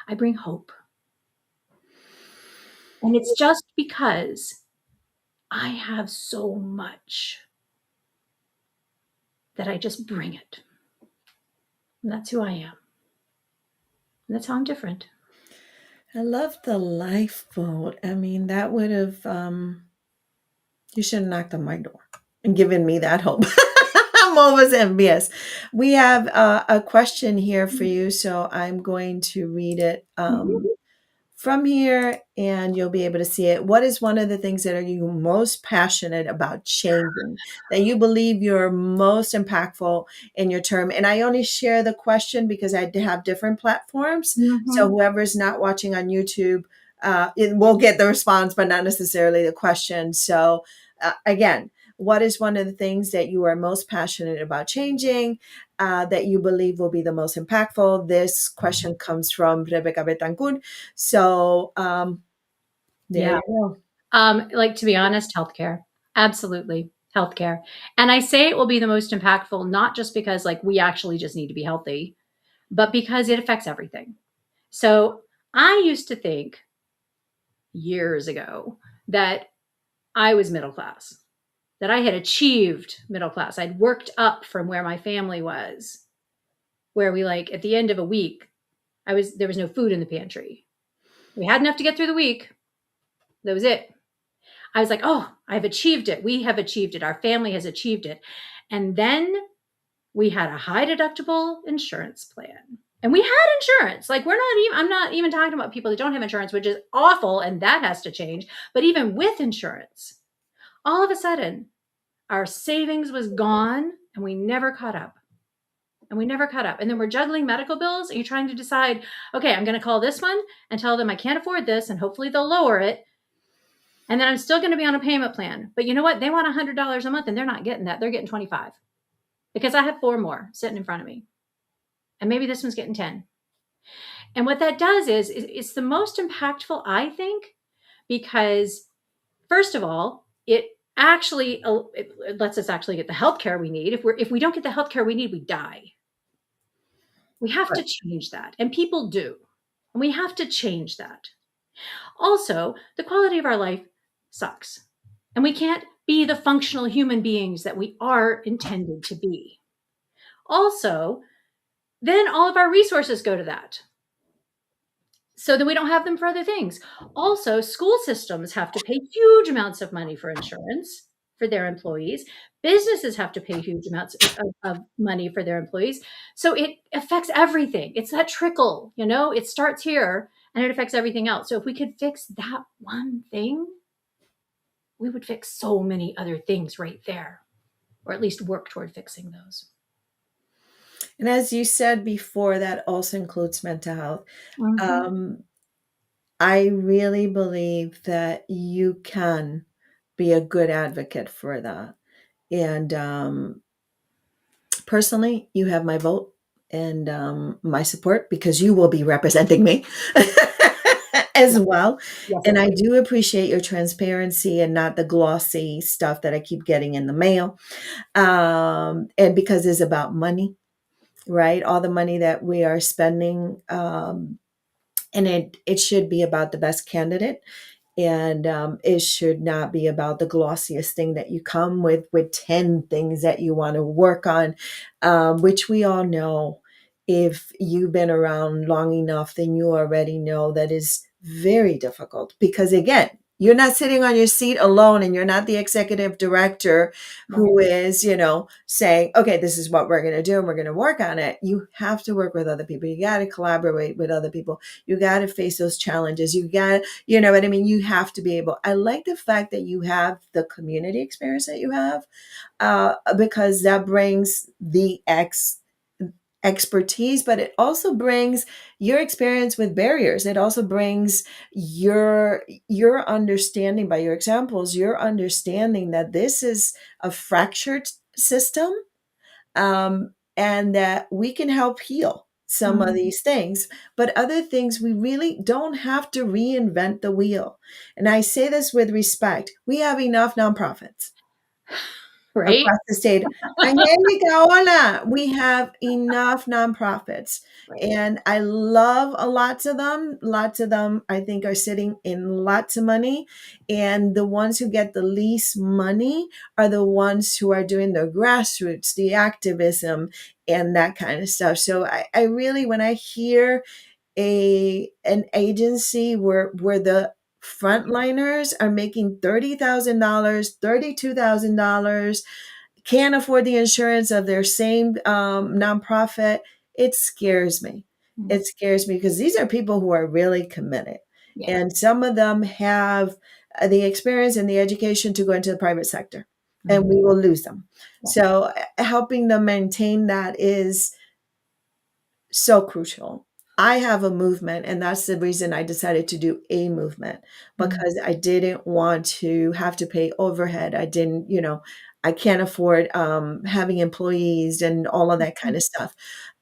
I bring hope. And it's just because I have so much that I just bring it. And that's who I am. And that's how I'm different.
I love the lifeboat. I mean, that would have, you should have knocked on my door and given me that hope. I'm always envious. We have a question here for you, so I'm going to read it.
Mhm.
From here, and you'll be able to see it. What is one of the things that are you most passionate about changing, that you believe you're most impactful in your term? And I only share the question because I have different platforms. So
Mhm.
whoever's not watching on YouTube, it will get the response, but not necessarily the question. So again, what is one of the things that you are most passionate about changing, that you believe will be the most impactful? This question comes from Rebecca Betancourt. So there
Yeah.
you go.
Like to be honest, healthcare. Absolutely. Healthcare. And I say it will be the most impactful, not just because like we actually just need to be healthy, but because it affects everything. So I used to think years ago that I was middle class, that I had achieved middle class. I'd worked up from where my family was, where we like at the end of a week, there was no food in the pantry. We had enough to get through the week. That was it. I was like, oh, I've achieved it. We have achieved it. Our family has achieved it. And then we had a high deductible insurance plan. And we had insurance. Like, I'm not even talking about people that don't have insurance, which is awful. And that has to change. But even with insurance, all of a sudden, our savings was gone and we never caught up. And then we're juggling medical bills and you're trying to decide, okay, I'm going to call this one and tell them I can't afford this and hopefully they'll lower it. And then I'm still going to be on a payment plan. But you know what? They want $100 a month and they're not getting that. They're getting 25 because I have 4 more sitting in front of me. And maybe this one's getting 10. And what that does is it's the most impactful, I think, because first of all, it lets us actually get the healthcare we need. If we don't get the healthcare we need, we die. We have to change that. And people do. And we have to change that. Also, the quality of our life sucks. And we can't be the functional human beings that we are intended to be. Also, then all of our resources go to that. So that we don't have them for other things. Also, school systems have to pay huge amounts of money for insurance for their employees. Businesses have to pay huge amounts of money for their employees. So it affects everything. It's that trickle, it starts here and it affects everything else. So if we could fix that one thing, we would fix so many other things right there, or at least work toward fixing those.
And as you said before, that also includes mental health. I really believe that you can be a good advocate for that. And personally, you have my vote and my support because you will be representing me as well.
Yes,
And I do appreciate your transparency and not the glossy stuff that I keep getting in the mail. And because it's about money, right? All the money that we are spending. And it should be about the best candidate. And it should not be about the glossiest thing that you come with 10 things that you want to work on, which we all know. If you've been around long enough, then you already know that is very difficult because, again, you're not sitting on your seat alone and you're not the executive director who is, saying, okay, this is what we're going to do and we're going to work on it. You have to work with other people. You got to collaborate with other people. You got to face those challenges. You got, you know what I mean? You have to be able, I like the fact that you have the community experience that you have, because that brings the expertise, but it also brings your experience with barriers. It also brings your understanding by your examples, your understanding that this is a fractured system, and that we can help heal some of these things, but other things we really don't have to reinvent the wheel. And I say this with respect. We have enough nonprofits
right?
across the state. Angelica, we have enough nonprofits.
Right.
And I love lots of them. Lots of them, I think, are sitting in lots of money. And the ones who get the least money are the ones who are doing the grassroots, the activism, and that kind of stuff. So I really, when I hear an agency where the frontliners are making $30,000, $32,000, can't afford the insurance of their same nonprofit, it scares me. It scares me because these are people who are really committed.
Yeah.
And some of them have the experience and the education to go into the private sector, and we will lose them.
Yeah.
So helping them maintain that is so crucial. I have a movement, and that's the reason I decided to do a movement, because I didn't want to have to pay overhead. I didn't, I can't afford having employees and all of that kind of stuff.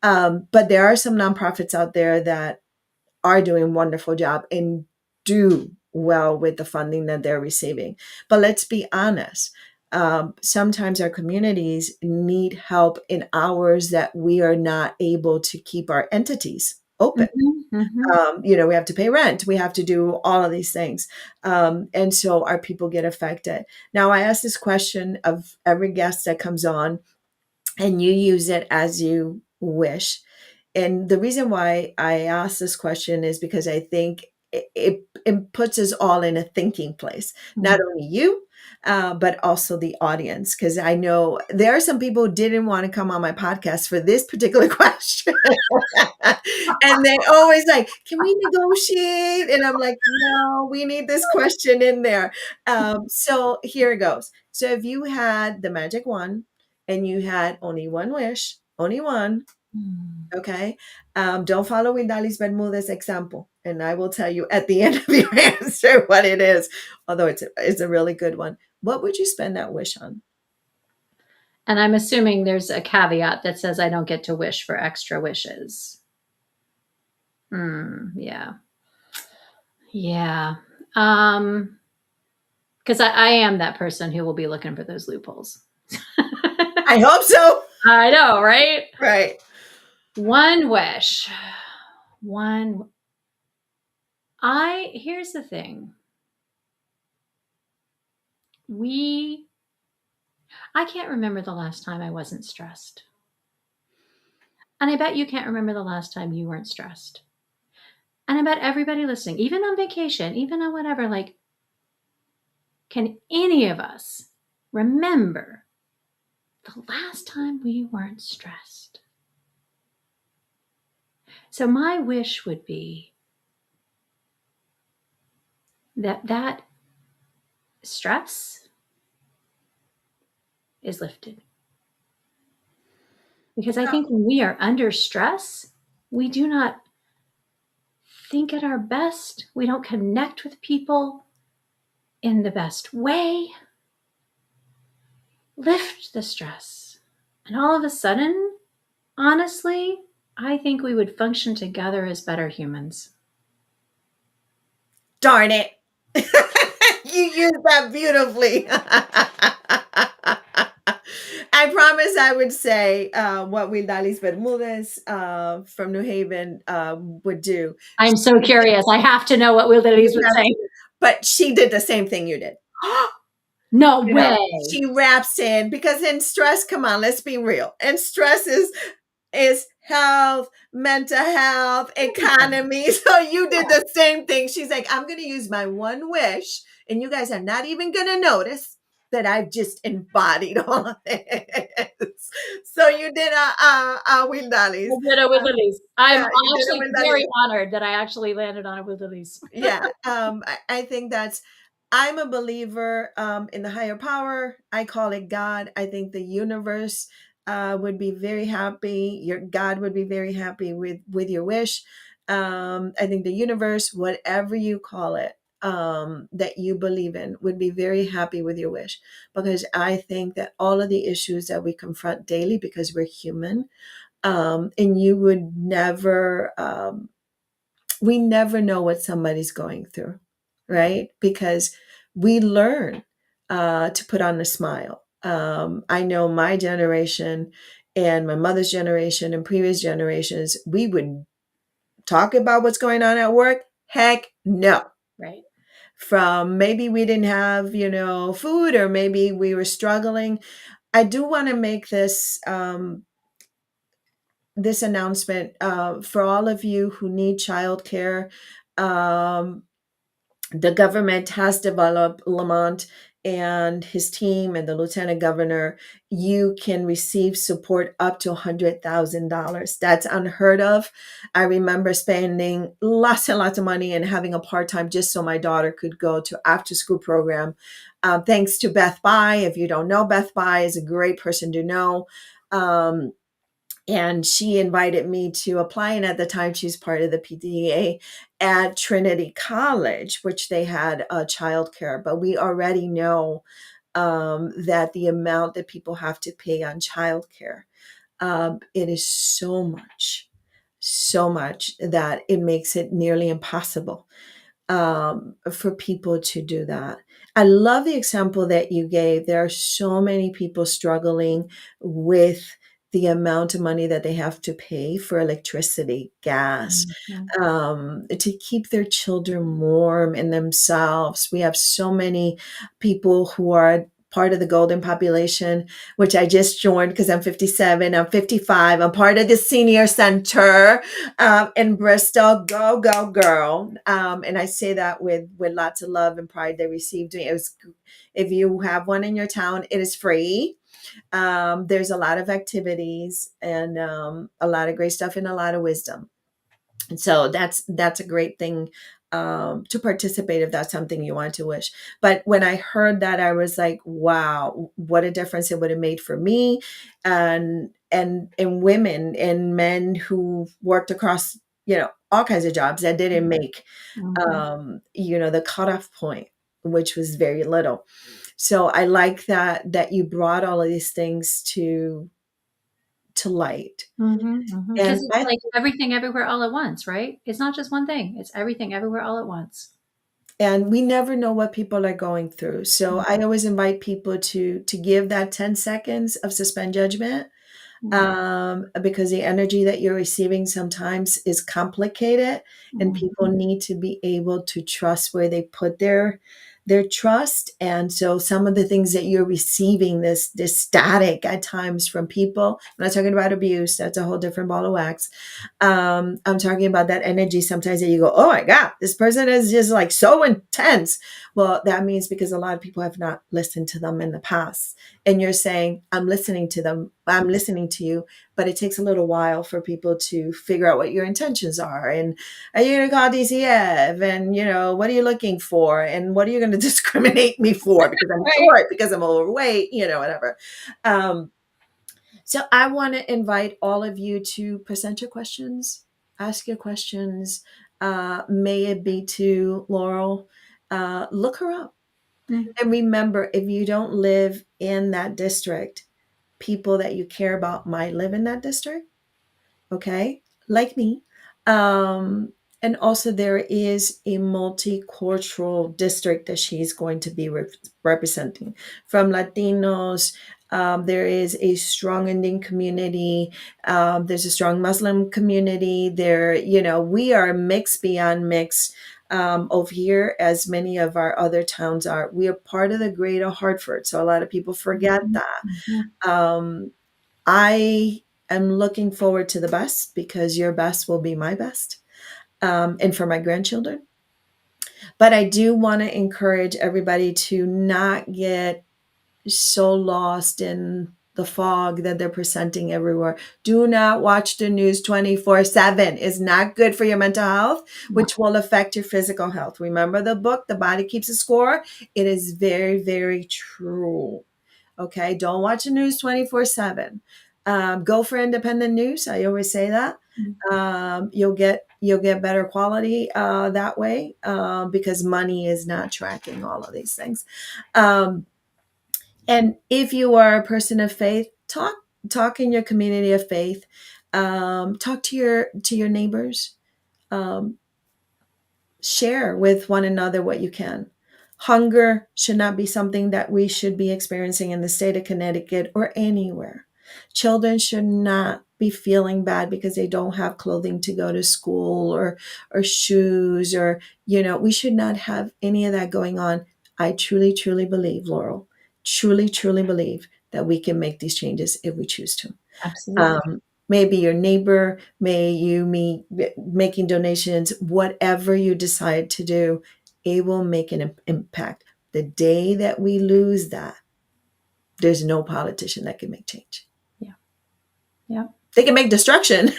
But there are some nonprofits out there that are doing a wonderful job and do well with the funding that they're receiving. But let's be honest. Sometimes our communities need help in hours that we are not able to keep our entities open. We have to pay rent. We have to do all of these things. And so our people get affected. Now, I ask this question of every guest that comes on, and you use it as you wish. And the reason why I ask this question is because I think it puts us all in a thinking place, not
Mm.
only you, but also the audience. Because I know there are some people who didn't want to come on my podcast for this particular question. And they always like, can we negotiate? And I'm like, no, we need this question in there. So here it goes. So if you had the magic wand and you had only one wish, only one,
Mm.
okay. Don't follow Windali's Bermudez example, and I will tell you at the end of your answer what it is. Although it's a really good one. What would you spend that wish on?
And I'm assuming there's a caveat that says I don't get to wish for extra wishes. Yeah. Yeah. Because I am that person who will be looking for those loopholes.
I hope so.
I know, right?
Right.
One wish. One. Here's the thing. I can't remember the last time I wasn't stressed. And I bet you can't remember the last time you weren't stressed. And I bet everybody listening, even on vacation, even on whatever, like, can any of us remember the last time we weren't stressed? So my wish would be that stress is lifted. Because I think when we are under stress, we do not think at our best. We don't connect with people in the best way. Lift the stress. And all of a sudden, honestly, I think we would function together as better humans.
Darn it. You used that beautifully. I promise I would say what Wildalis Bermudez from New Haven would do.
I'm so curious. I have to know what Will Delise would say.
But she did the same thing you did.
No
You
way.
know, she wraps in because in stress, come on, let's be real. And stress is health, mental health, economy. So you did the same thing. She's like, I'm going to use my one wish, and you guys are not even going to notice that I've just embodied all of this. So you did a Wildalis.
I did it with Elise. I'm
Yeah, you did a
actually
Wildalis.
very honored that I actually landed on it with Elise.
Yeah, I think I'm a believer in the higher power. I call it God. I think the universe would be very happy. Your God would be very happy with your wish. I think the universe, whatever you call it, that you believe in, would be very happy with your wish, because I think that all of the issues that we confront daily, because we're human, and you would never. We never know what somebody's going through, right? Because we learn to put on a smile. I know my generation and my mother's generation and previous generations, we would talk about what's going on at work. Heck no.
Right.
From maybe we didn't have, food, or maybe we were struggling. I do want to make this announcement for all of you who need childcare. Um, the government has developed Lamont and his team and the lieutenant governor. You can receive support up to $100,000. That's unheard of. I remember spending lots and lots of money and having a part-time just so my daughter could go to after school program. Thanks to Beth Buy. If you don't know, Beth Buy is a great person to know. And she invited me to apply. And at the time, she's part of the PTA at Trinity College, which they had childcare. But we already know that the amount that people have to pay on childcare, it is so much that it makes it nearly impossible for people to do that. I love the example that you gave. There are so many people struggling with the amount of money that they have to pay for electricity, gas,
Mhm.
to keep their children warm and themselves. We have so many people who are part of the golden population, which I just joined because I'm 57. I'm 55. I'm part of the senior center in Bristol. Go, go, girl. And I say that with lots of love and pride. They received me. It was, if you have one in your town, it is free. There's a lot of activities and a lot of great stuff and a lot of wisdom. And so that's a great thing to participate if that's something you want to wish. But when I heard that, I was like, wow, what a difference it would have made for me and women and men who worked across, all kinds of jobs that didn't make
Mhm.
the cutoff point, which was very little. So I like that you brought all of these things to light.
Because
And
it's like everything everywhere all at once, right? It's not just one thing. It's everything everywhere all at once.
we never know what people are going through. So I always invite people to give that 10 seconds of suspend judgment,
Mhm.
because the energy that you're receiving sometimes is complicated, and
Mhm.
people need to be able to trust where they put their trust. And so some of the things that you're receiving, this static at times from people, I'm not talking about abuse, that's a whole different ball of wax. I'm talking about that energy sometimes that you go, oh my God, this person is just like so intense. Well, that means because a lot of people have not listened to them in the past. And you're saying, I'm listening to them, I'm listening to you, but it takes a little while for people to figure out what your intentions are. And are you going to call DCF? And, what are you looking for? And what are you going to discriminate me for? Because I'm
Right.
short, because I'm overweight, whatever. Um, so I want to invite all of you to present your questions, ask your questions. May it be to Laurel. Look her up.
Mhm.
And remember, if you don't live in that district, people that you care about might live in that district. Okay, like me. Um, and also, there is a multicultural district that she's going to be representing from Latinos. There is a strong Indian community. There's a strong Muslim community. We are mixed beyond mixed over here, as many of our other towns are. We are part of the greater Hartford. So a lot of people forget
Mhm. Mhm.
that. I am looking forward to the best, because your best will be my best, and for my grandchildren. But I do want to encourage everybody to not get so lost in the fog that they're presenting everywhere. Do not watch the news 24/7. It's not good for your mental health,
No.
which will affect your physical health. Remember the book, The Body Keeps a Score? It is very, very true. Okay, don't watch the news 24/7. Go for independent news. I always say that.
Mhm.
You'll get better quality that way, because money is not tracking all of these things. Um, and if you are a person of faith, talk in your community of faith. Talk to your neighbors. Um, Share with one another what you can. Hunger should not be something that we should be experiencing in the state of Connecticut or anywhere. Children should not be feeling bad because they don't have clothing to go to school, or shoes, or we should not have any of that going on. I truly, truly believe, Laurel, truly, truly believe that we can make these changes if we choose to.
Absolutely.
Maybe your neighbor, may you meet making donations, whatever you decide to do, it will make an impact. The day that we lose that, there's no politician that can make change.
Yeah. Yeah.
They can make destruction,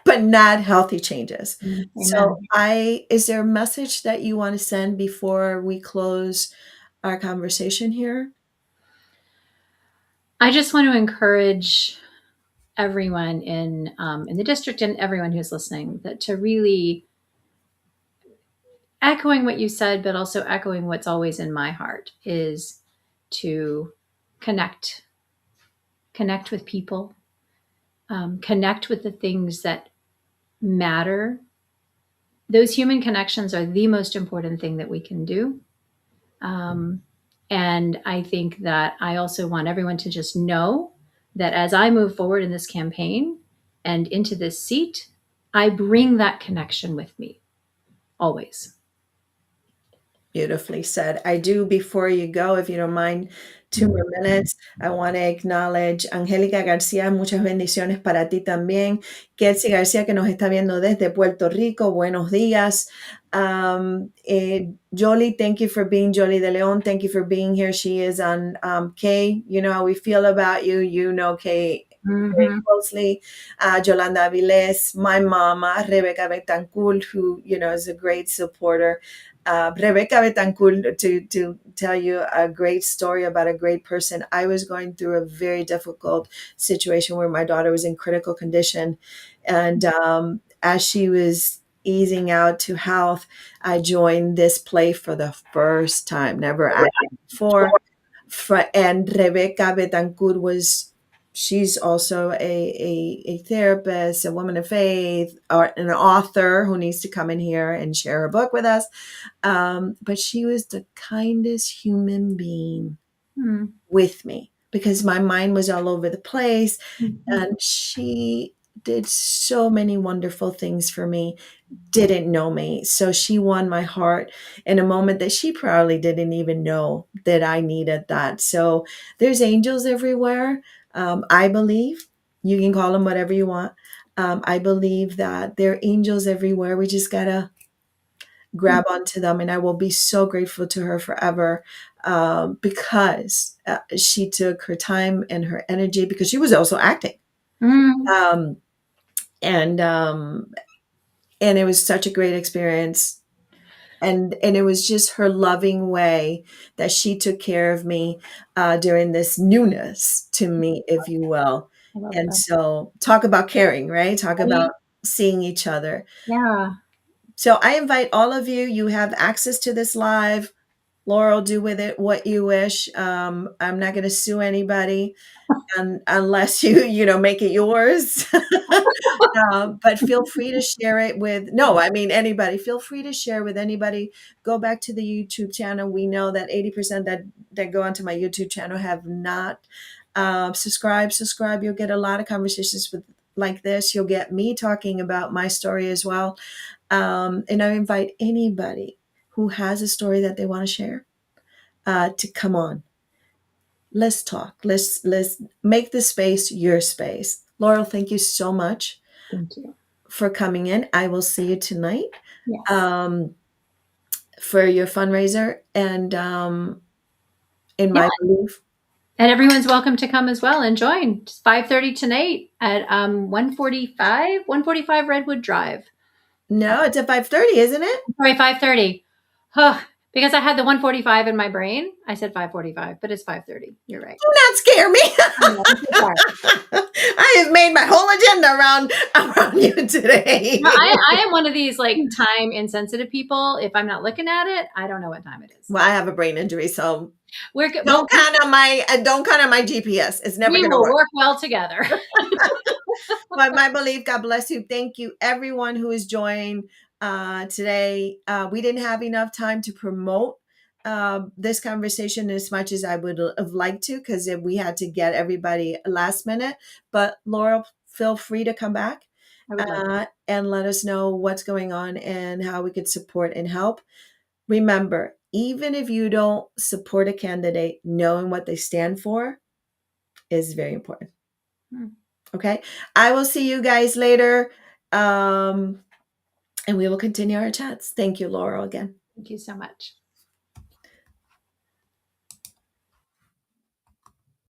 but not healthy changes. So
Amen.
is there a message that you want to send before we close our conversation here?
I just want to encourage everyone in the district and everyone who's listening that to really echoing what you said, but also echoing what's always in my heart is to connect, connect with people, connect with the things that matter. Those human connections are the most important thing that we can do. Um, and I think that I also want everyone to just know that as I move forward in this campaign and into this seat, I bring that connection with me always.
Beautifully said. I do, before you go, if you don't mind, 2 more minutes, I want to acknowledge Angélica García, muchas bendiciones para ti también. Kelsey García, que nos está viendo desde Puerto Rico, buenos días. Jolie, thank you for being Jolie de Leon. Thank you for being here. She is on Kay. You know how we feel about you. You know Kay very
Mhm.
closely. Yolanda Avilés, my mama, Rebecca Betancourt, who, you know, is a great supporter. Rebecca Betancourt, to tell you a great story about a great person. I was going through a very difficult situation where my daughter was in critical condition. And as she was easing out to health, I joined this play for the first time, never acted before. And Rebecca Betancourt was, she's also a therapist, a woman of faith, or an author who needs to come in here and share her book with us. But she was the kindest human being
Mm.
with me because my mind was all over the place.
Mhm.
And she did so many wonderful things for me, didn't know me. So she won my heart in a moment that she probably didn't even know that I needed that. So there's angels everywhere. I believe, you can call them whatever you want. I believe that there are angels everywhere. We just got to grab onto them. And I will be so grateful to her forever, because she took her time and her energy, because she was also acting.
Mm.
Um, and and it was such a great experience, and it was just her loving way that she took care of me during this newness to me, if you will.
I love
And
that.
so talk about caring, right? Talk about
Right?
seeing each other.
Yeah.
So I invite all of you, you have access to this live. Laurel, do with it what you wish. I'm not going to sue anybody, and unless you know, make it yours. But feel free to share it with, no, I mean, anybody. Feel free to share with anybody. Go back to the YouTube channel. We know that 80% that go onto my YouTube channel have not subscribe. You'll get a lot of conversations with like this. You'll get me talking about my story as well. And I invite anybody who has a story that they want to share to come on. Let's talk. Let's make the space your space. Laurel, thank you so much
Thank you.
for coming in. I will see you tonight
Yes.
um, for your fundraiser, and in
Yeah.
my belief,
And everyone's welcome to come as well and join. It's 5:30 tonight at 145 Redwood Drive.
no, it's at 5:30, isn't it?
Sorry, 5:30. Huh. Because I had the 145 in my brain. I said 5:45, but it's 5:30. You're right.
Do not scare me.
I know, I'm so sorry.
I have made my whole agenda around you today.
No, I am one of these like time insensitive people. If I'm not looking at it, I don't know what time it is.
Well, I have a brain injury, so
We're good.
don't count on my GPS. It's never
We
going to
will
work.
work well together.
But my belief, God bless you. Thank you, everyone who is joined today. We didn't have enough time to promote this conversation as much as I would have liked to, because we had to get everybody last minute. But Laura, feel free to come back
I would love that.
and let us know what's going on and how we could support and help. Remember, even if you don't support a candidate, knowing what they stand for is very important.
Hmm.
Okay. I will see you guys later. And we will continue our chats. Thank you, Laurel, again.
Thank you so much.